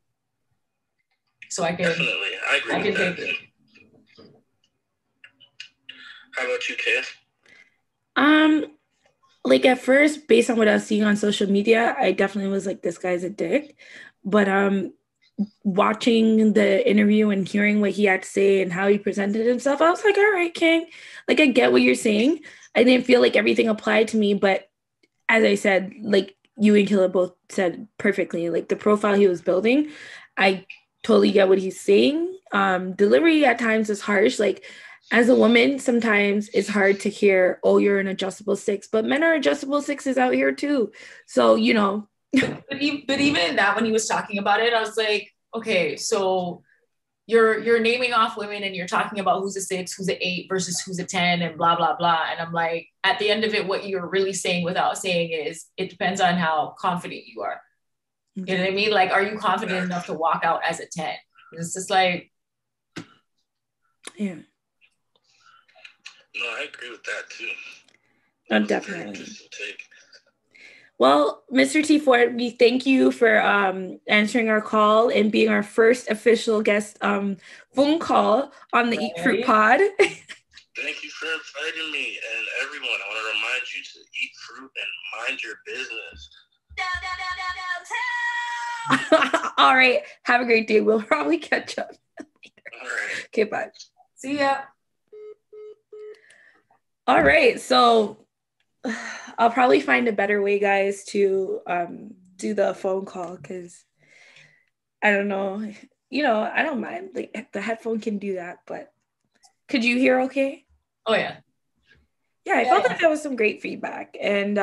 So I can definitely, I agree with that. Take it. How about you, Kay? Like at first, based on what I was seeing on social media, I definitely was like, this guy's a dick. But watching the interview and hearing what he had to say and how he presented himself, I was like, all right, King. Like, I get what you're saying. I didn't feel like everything applied to me, but as I said, like you and Killa both said perfectly, like the profile he was building, I totally get what he's saying. Delivery at times is harsh. Like as a woman, sometimes it's hard to hear, oh, you're an adjustable 6, but men are adjustable 6s out here too. So, you know. But even in that, when he was talking about it, I was like, okay, so you're naming off women and you're talking about who's a 6, who's an 8 versus who's a 10 and blah, blah, blah. And I'm like, at the end of it, what you're really saying without saying is it depends on how confident you are. You know what I mean? Like, are you confident enough to walk out as a 10? It's just like, yeah. No, I agree with that too. Oh, definitely. Well, Mr. T. Ford, we thank you for answering our call and being our first official guest phone call on the Eat Fruit Pod. Thank you for inviting me. And everyone, I want to remind you to eat fruit and mind your business. All right. Have a great day. We'll probably catch up later. All right. Okay, bye. See ya. All right. So I'll probably find a better way, guys, to do the phone call because I don't know. You know, I don't mind. Like the headphone can do that, but could you hear okay? Oh, yeah. Yeah, I felt like that was some great feedback. And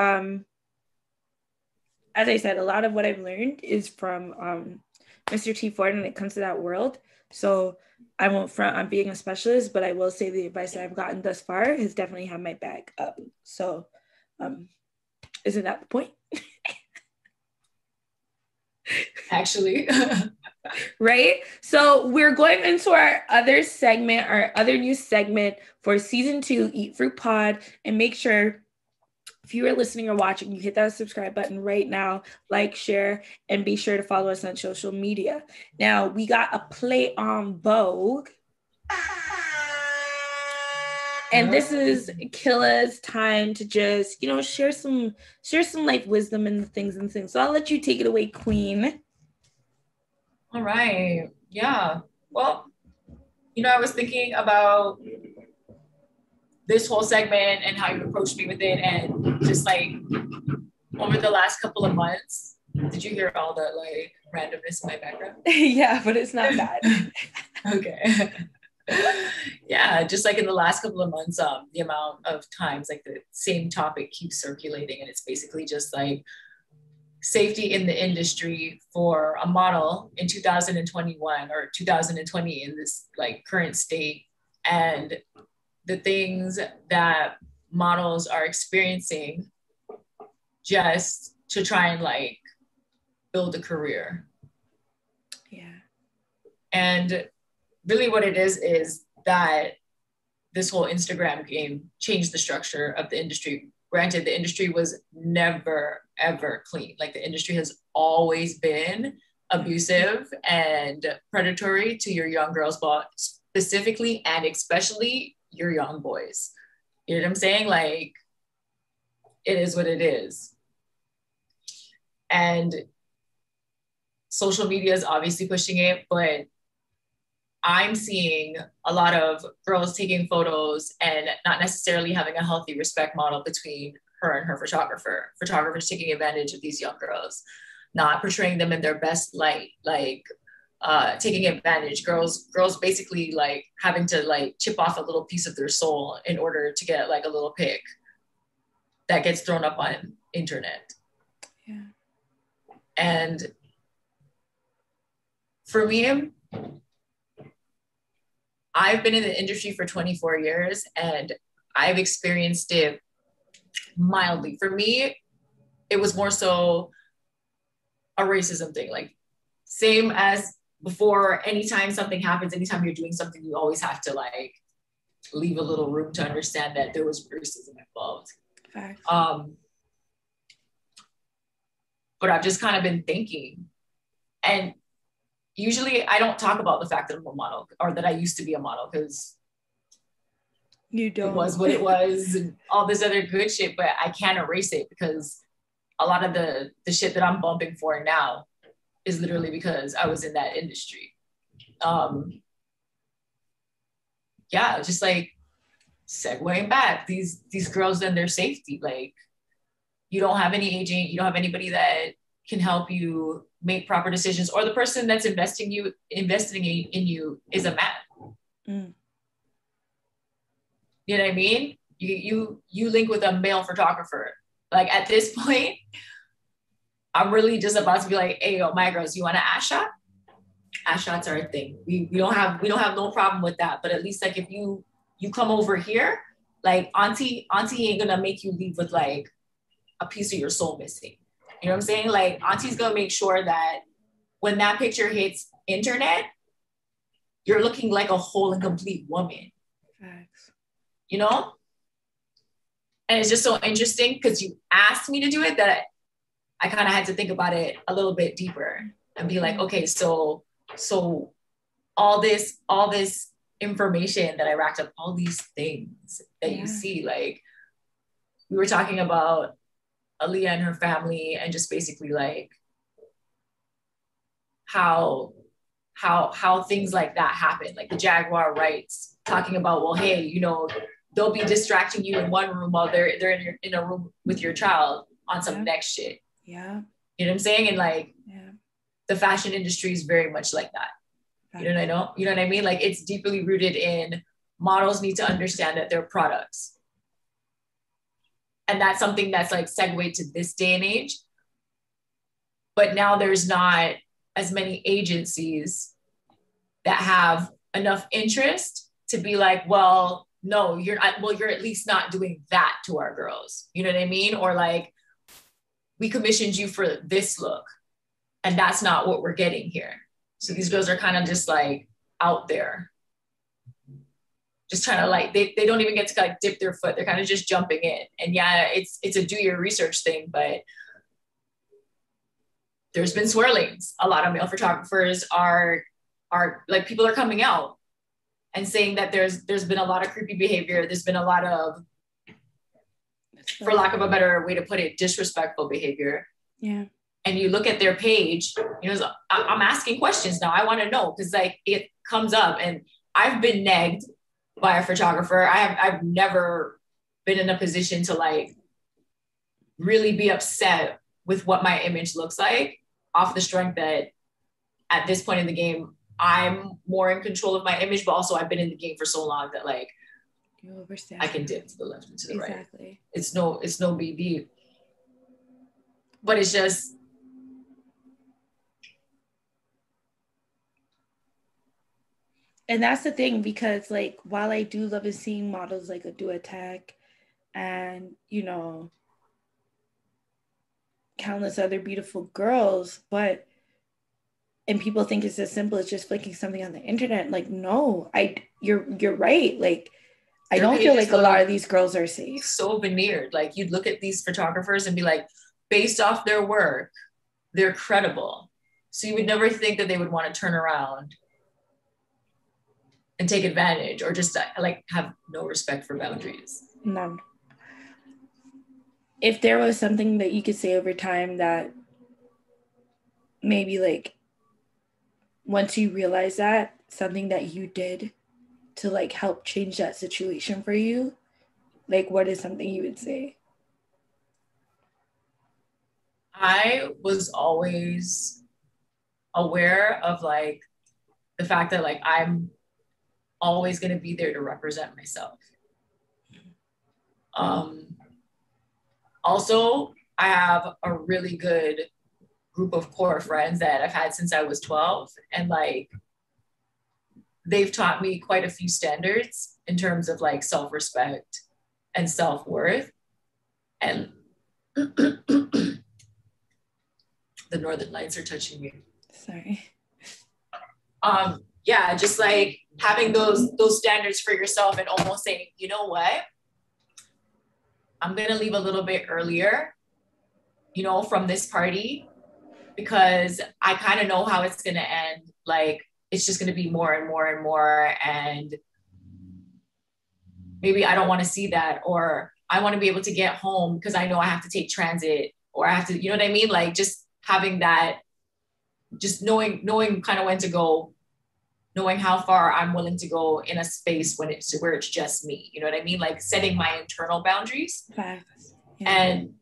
as I said, a lot of what I've learned is from Mr. T. Ford when it comes to that world. So I won't front on being a specialist, but I will say the advice that I've gotten thus far has definitely had my back up. So isn't that the point? Actually. Right? So we're going into our other segment, our other new segment for season 2, Eat Fruit Pod. And make sure if you are listening or watching, you hit that subscribe button right now, like, share, and be sure to follow us on social media. Now, we got a play on Vogue. And this is Killa's time to just, you know, share some life wisdom and things. So I'll let you take it away, Queen. All right. Yeah. Well, you know, I was thinking about this whole segment and how you approached me with it, and just like over the last couple of months. Did you hear all the like randomness in my background? Yeah, but it's not bad. Okay. Yeah, just like in the last couple of months, the amount of times like the same topic keeps circulating, and it's basically just like safety in the industry for a model in 2021 or 2020 in this like current state, and the things that models are experiencing just to try and like build a career. Yeah. And really what it is that this whole Instagram game changed the structure of the industry. Granted, the industry was never, ever clean. Like the industry has always been abusive and predatory to your young girls, but specifically and especially your young boys. You know what I'm saying? Like, it is what it is. And social media is obviously pushing it, but I'm seeing a lot of girls taking photos and not necessarily having a healthy respect model between her and her photographer. Photographers taking advantage of these young girls, not portraying them in their best light, like taking advantage. Girls basically like having to like chip off a little piece of their soul in order to get like a little pic that gets thrown up on internet. Yeah. And for me, I've been in the industry for 24 years and I've experienced it mildly. For me, it was more so a racism thing. Like same as before, anytime something happens, anytime you're doing something, you always have to like leave a little room to understand that there was racism involved. Facts. But I've just kind of been thinking, and usually I don't talk about the fact that I'm a model or that I used to be a model, because you don't. It was what it was and all this other good shit, but I can't erase it because a lot of the shit that I'm bumping for now is literally because I was in that industry. Yeah, just like segueing back, these girls and their safety, like you don't have any agent, you don't have anybody that can help you make proper decisions, or the person that's investing in you is a man. Mm. You know what I mean? You link with a male photographer. Like at this point, I'm really just about to be like, hey, yo, my girls, you want an ass shot? Ass shots are a thing. We don't have no problem with that. But at least like if you come over here, like auntie ain't gonna make you leave with like a piece of your soul missing. You know what I'm saying? Like auntie's gonna make sure that when that picture hits internet, you're looking like a whole and complete woman. Facts. You know? And it's just so interesting because you asked me to do it that I kind of had to think about it a little bit deeper and be like, okay, so all this information that I racked up, all these things that you see, like we were talking about Aaliyah and her family and just basically like how things like that happen, like the Jaguar rights, talking about, well, hey, you know, they'll be distracting you in one room while they're in a room with your child on some next shit. Yeah. You know what I'm saying? And like, the fashion industry is very much like that. Right. You know what I mean? Like it's deeply rooted in models need to understand that they're products. And that's something that's like segued to this day and age. But now there's not as many agencies that have enough interest to be like, well, no, you're not, well, you're at least not doing that to our girls. You know what I mean? Or like, we commissioned you for this look and that's not what we're getting here. So these girls are kind of just like out there, just trying to like, they don't even get to like dip their foot. They're kind of just jumping in. And yeah, it's a do your research thing, but there's been swirlings. A lot of male photographers are like, people are coming out and saying that there's been a lot of creepy behavior. There's been a lot of, for lack of a better way to put it, disrespectful behavior. Yeah. And you look at their page, you know, I'm asking questions now. I want to know, because like it comes up, and I've been negged by a photographer. I've never been in a position to like really be upset with what my image looks like, off the strength that at this point in the game, I'm more in control of my image, but also I've been in the game for so long that like I can dip to the left and to the right. It's no BB. But it's just, and that's the thing, because like while I do love seeing models like do attack and, you know, countless other beautiful girls, and people think it's as simple as just flicking something on the internet. Like, no, you're right. Like, I don't feel like a lot of these girls are safe. So veneered. Like, you'd look at these photographers and be like, based off their work, they're credible. So you would never think that they would want to turn around and take advantage, or just like have no respect for boundaries. None. If there was something that you could say over time that maybe like once you realize that, something that you did to like help change that situation for you, like what is something you would say? I was always aware of like the fact that like I'm always going to be there to represent myself. Also, I have a really good group of core friends that I've had since I was 12, and like they've taught me quite a few standards in terms of like self-respect and self-worth. And the Northern Lights are touching me. Sorry. Yeah, just like having those standards for yourself and almost saying, you know what, I'm gonna leave a little bit earlier, you know, from this party, because I kind of know how it's gonna end. Like, it's just gonna be more and more and more, and maybe I don't want to see that, or I want to be able to get home because I know I have to take transit, or I have to, you know what I mean? Like, just having that, just knowing kind of when to go, knowing how far I'm willing to go in a space when it's where it's just me. You know what I mean? Like, setting my internal boundaries. Facts. Yeah. And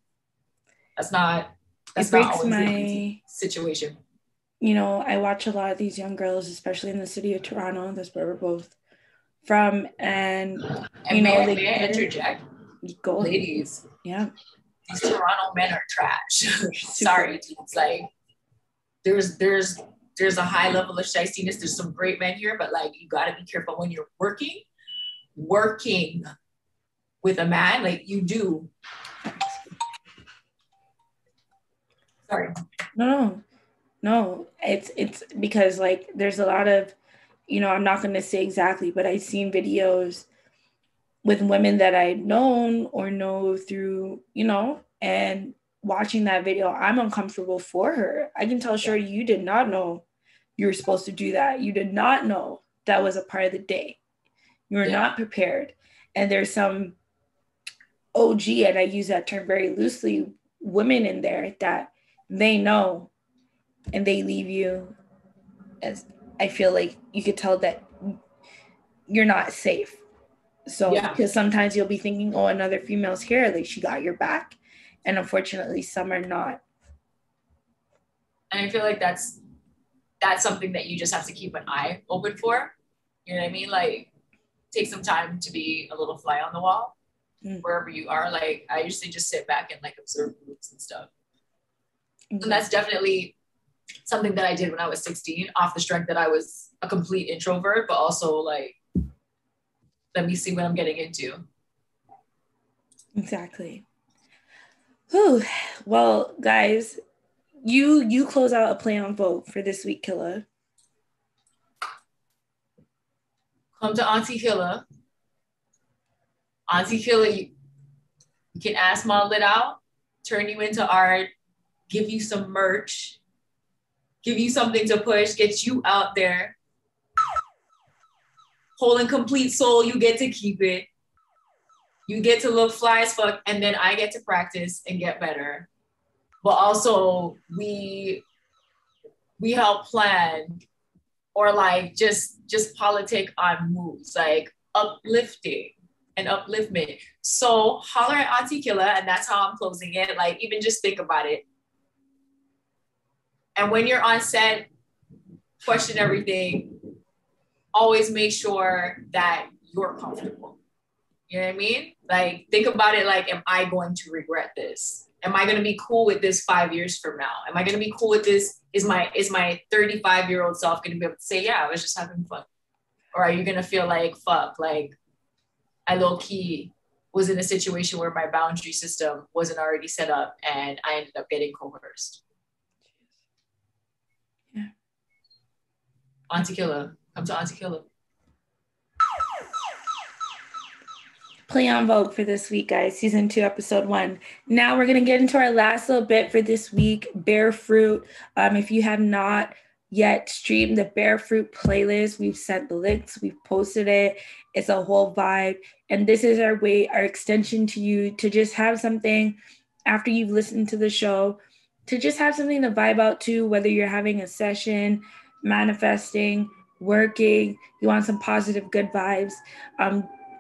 that's not always an easy situation. You know, I watch a lot of these young girls, especially in the city of Toronto. That's where we're both from. And you know, may I interject? Go. Ladies. Yeah. These Toronto men are trash. Sorry, it's like there's a high level of shystiness. There's some great men here, but like, you gotta be careful when you're working with a man, like you do. Sorry. No. It's because like there's a lot of, you know, I'm not gonna say exactly, but I've seen videos with women that I've known or know through, you know, and watching that video, I'm uncomfortable for her. I can tell Shorty, you did not know you were supposed to do that. You did not know that was a part of the day. You were not prepared. And there's some OG, and I use that term very loosely, women in there that they know and they leave you as, I feel like you could tell that you're not safe. So, because sometimes you'll be thinking, oh, another female's here, like she got your back. And unfortunately, some are not. And I feel like that's something that you just have to keep an eye open for. You know what I mean? Like, take some time to be a little fly on the wall wherever you are. Like, I usually just sit back and like observe groups and stuff. And that's definitely something that I did when I was 16, off the strength that I was a complete introvert, but also like, let me see what I'm getting into. Exactly. Whew. Well, guys, you close out a play on vote for this week, Killa. Come to Auntie Killa. Auntie Killa, you can ask Mom Lit out, turn you into art, give you some merch, give you something to push, get you out there. Whole and complete soul, you get to keep it. You get to look fly as fuck, and then I get to practice and get better. But also, we help plan or like just politic on moves, like uplifting and upliftment. So holler at Auntie Killa, and that's how I'm closing it. Like, even just think about it. And when you're on set, question everything. Always make sure that you're comfortable. You know what I mean? Like, think about it like, am I going to regret this? Am I going to be cool with this 5 years from now? Am I going to be cool with this? Is my 35-year-old self going to be able to say, yeah, I was just having fun? Or are you going to feel like, fuck, like I low-key was in a situation where my boundary system wasn't already set up and I ended up getting coerced? Yeah. Auntie Killa. Come to Auntie Killa. Play on Vogue for this week, guys. Season 2, episode 1. Now we're going to get into our last little bit for this week, Bear Fruit. If you have not yet streamed the Bear Fruit playlist, we've sent the links, we've posted it. It's a whole vibe. And this is our extension to you to just have something after you've listened to the show, to just have something to vibe out to, whether you're having a session, manifesting, working, you want some positive, good vibes.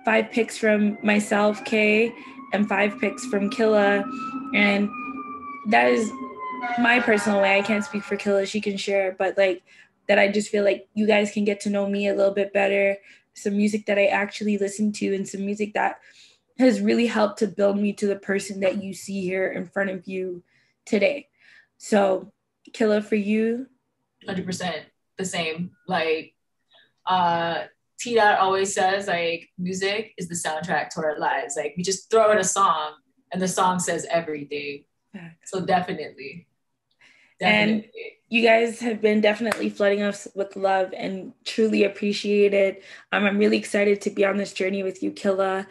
5 picks from myself, Kay, and 5 picks from Killa. And that is my personal way. I can't speak for Killa, she can share, but like that, I just feel like you guys can get to know me a little bit better. Some music that I actually listen to, and some music that has really helped to build me to the person that you see here in front of you today. So, Killa, for you? 100% the same. Like, T-Dot always says, like, music is the soundtrack to our lives. Like, we just throw in a song and the song says everything. So definitely. And you guys have been definitely flooding us with love and truly appreciate it. I'm really excited to be on this journey with you, Killa.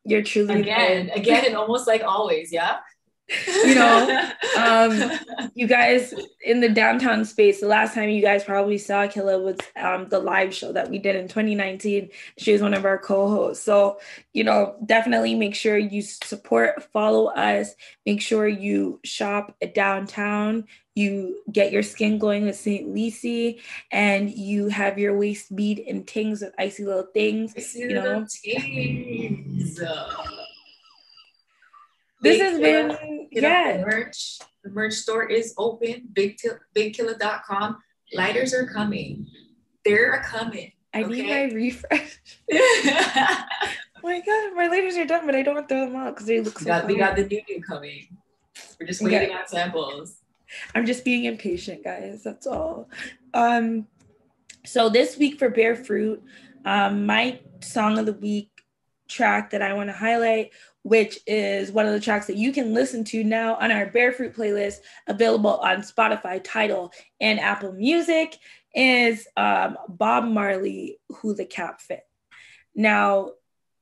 You're truly again, and almost like always, yeah. You know, you guys in the downtown space, the last time you guys probably saw Killa was the live show that we did in 2019. She was one of our co-hosts. So, you know, definitely make sure you support, follow us, make sure you shop at downtown, you get your skin glowing with St. Lisi, and you have your waist bead and tings with icy little things. Icy little tings. This has been, yeah. The merch store is open. BigKilla.com. Lighters are coming. They're coming. I need my refresh. Oh my God, my lighters are done, but I don't want to throw them out because they look so We got the new coming. We're just waiting on samples. I'm just being impatient, guys. That's all. So this week for Bare Fruit, my song of the week track that I want to highlight, which is one of the tracks that you can listen to now on our Bare Fruit playlist, available on Spotify, Tidal, and Apple Music, is Bob Marley, Who the Cap Fit. Now,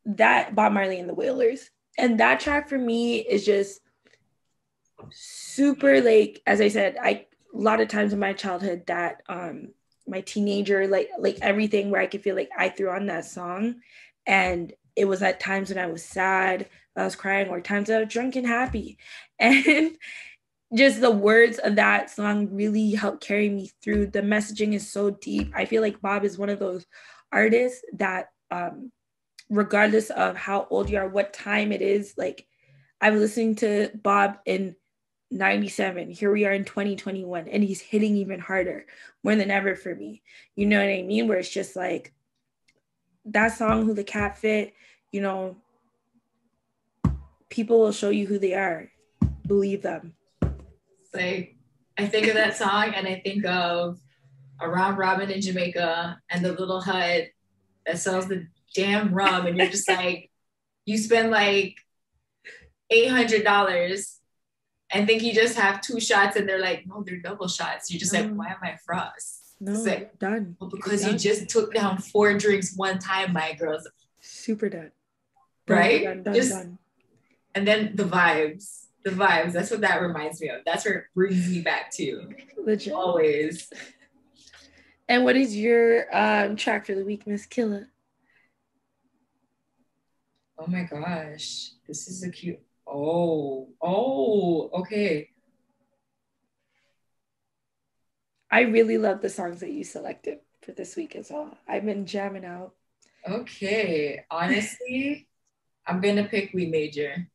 that Bob Marley and the Wailers. And that track for me is just super, like, as I said, a lot of times in my childhood that my teenager, like everything where I could feel like I threw on that song. And it was at times when I was sad, I was crying, or times I was drunk and happy. And just the words of that song really helped carry me through. The messaging is so deep. I feel like Bob is one of those artists that regardless of how old you are, what time it is, like I was listening to Bob in 97. Here we are in 2021, and he's hitting even harder, more than ever for me. You know what I mean? Where it's just like that song, Who the Cat Fit, you know, people will show you who they are. Believe them. Like, I think of that song and I think of a round robin in Jamaica and the little hut that sells the damn rum, and you're just like, you spend like $800 and think you just have 2 shots, and they're like, no, they're double shots. You're just like, why am I frost? No, it's like, done. Well, because you just took down 4 drinks one time, my girls. Super done. Right? Done. And then the vibes. That's what that reminds me of. That's where it brings me back to. Legit. Always. And what is your track for the week, Miss Killa? Oh my gosh. This is a cute. Oh, okay. I really love the songs that you selected for this week as well. I've been jamming out. Okay. Honestly, I'm gonna pick We Major.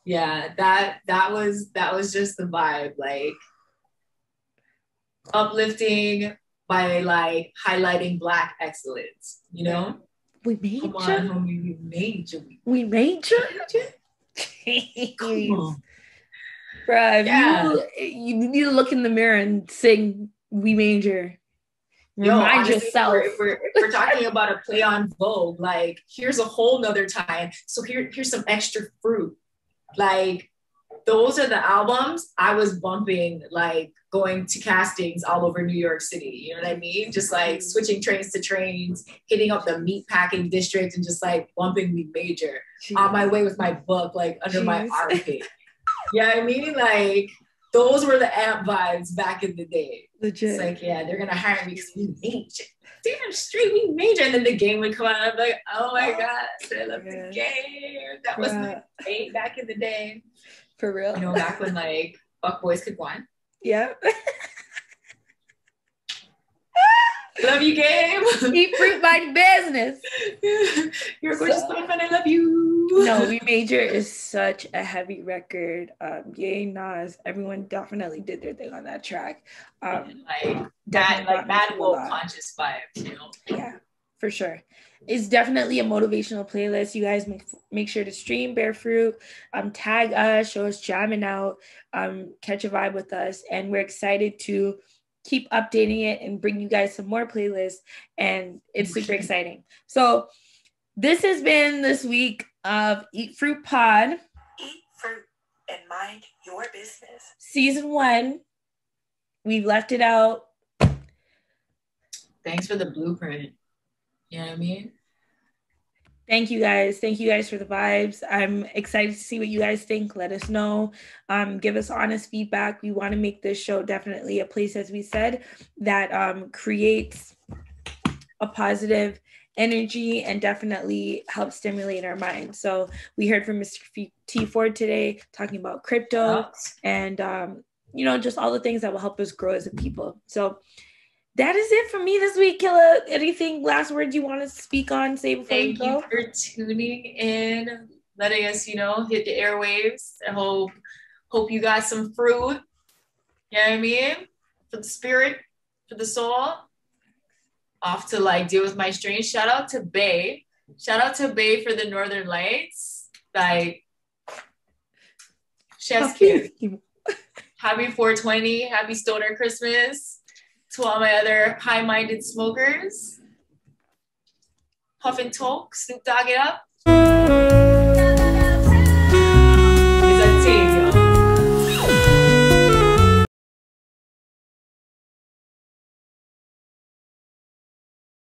Yeah, that was just the vibe, like uplifting by like highlighting Black excellence, you know? We major. Come on, homie, we major. We major. Come on. Bruh, you need to look in the mirror and sing We Major. Remind yourself. If we're talking about a play on Vogue, like here's a whole nother time. So here's some extra fruit. Like those are the albums I was bumping, like going to castings all over New York City. You know what I mean? Just like switching trains to trains, hitting up the meat packing district and just like bumping We Major. Jeez. On my way with my book, like under my armpit. Yeah, I mean, like those were the amp vibes back in the day. Legit. It's like, yeah, they're gonna hire me because we major. Damn straight, we major. And then the game would come out, and I'm like, oh my gosh, I love the game. That was my fate back in the day. For real. You know, back when like fuck boys could whine. Yeah. Love you, game. Eat fruit, mind business. You're a gorgeous boyfriend. I love you. No, We Major is such a heavy record. Ye, Nas, everyone definitely did their thing on that track. Like mad woke conscious vibes, you know? Yeah, for sure. It's definitely a motivational playlist. You guys make sure to stream Bare Fruit, tag us, show us jamming out, catch a vibe with us, and we're excited to keep updating it and bring you guys some more playlists, and it's super exciting. So this has been this week of Eat Fruit Pod. Eat fruit and mind your business. Season 1, we've left it out. Thanks for the blueprint. You know what I mean? Thank you guys. Thank you guys for the vibes. I'm excited to see what you guys think. Let us know. Give us honest feedback. We want to make this show definitely a place, as we said, that creates a positive energy and definitely helps stimulate our minds. So we heard from Mr. T. Ford today talking about crypto and, just all the things that will help us grow as a people. So that is it for me this week, Killa. Anything, last words you want to speak on, say before we go? Thank you for tuning in, letting us, hit the airwaves. I hope you got some fruit. You know what I mean? For the spirit, for the soul. Off to deal with my strain. Shout out to Bay. Shout out to Bay for the Northern Lights. Chef's kiss. Happy 420. Happy Stoner Christmas. To all my other high-minded smokers. Puff and Toke, Snoop Dogg it up.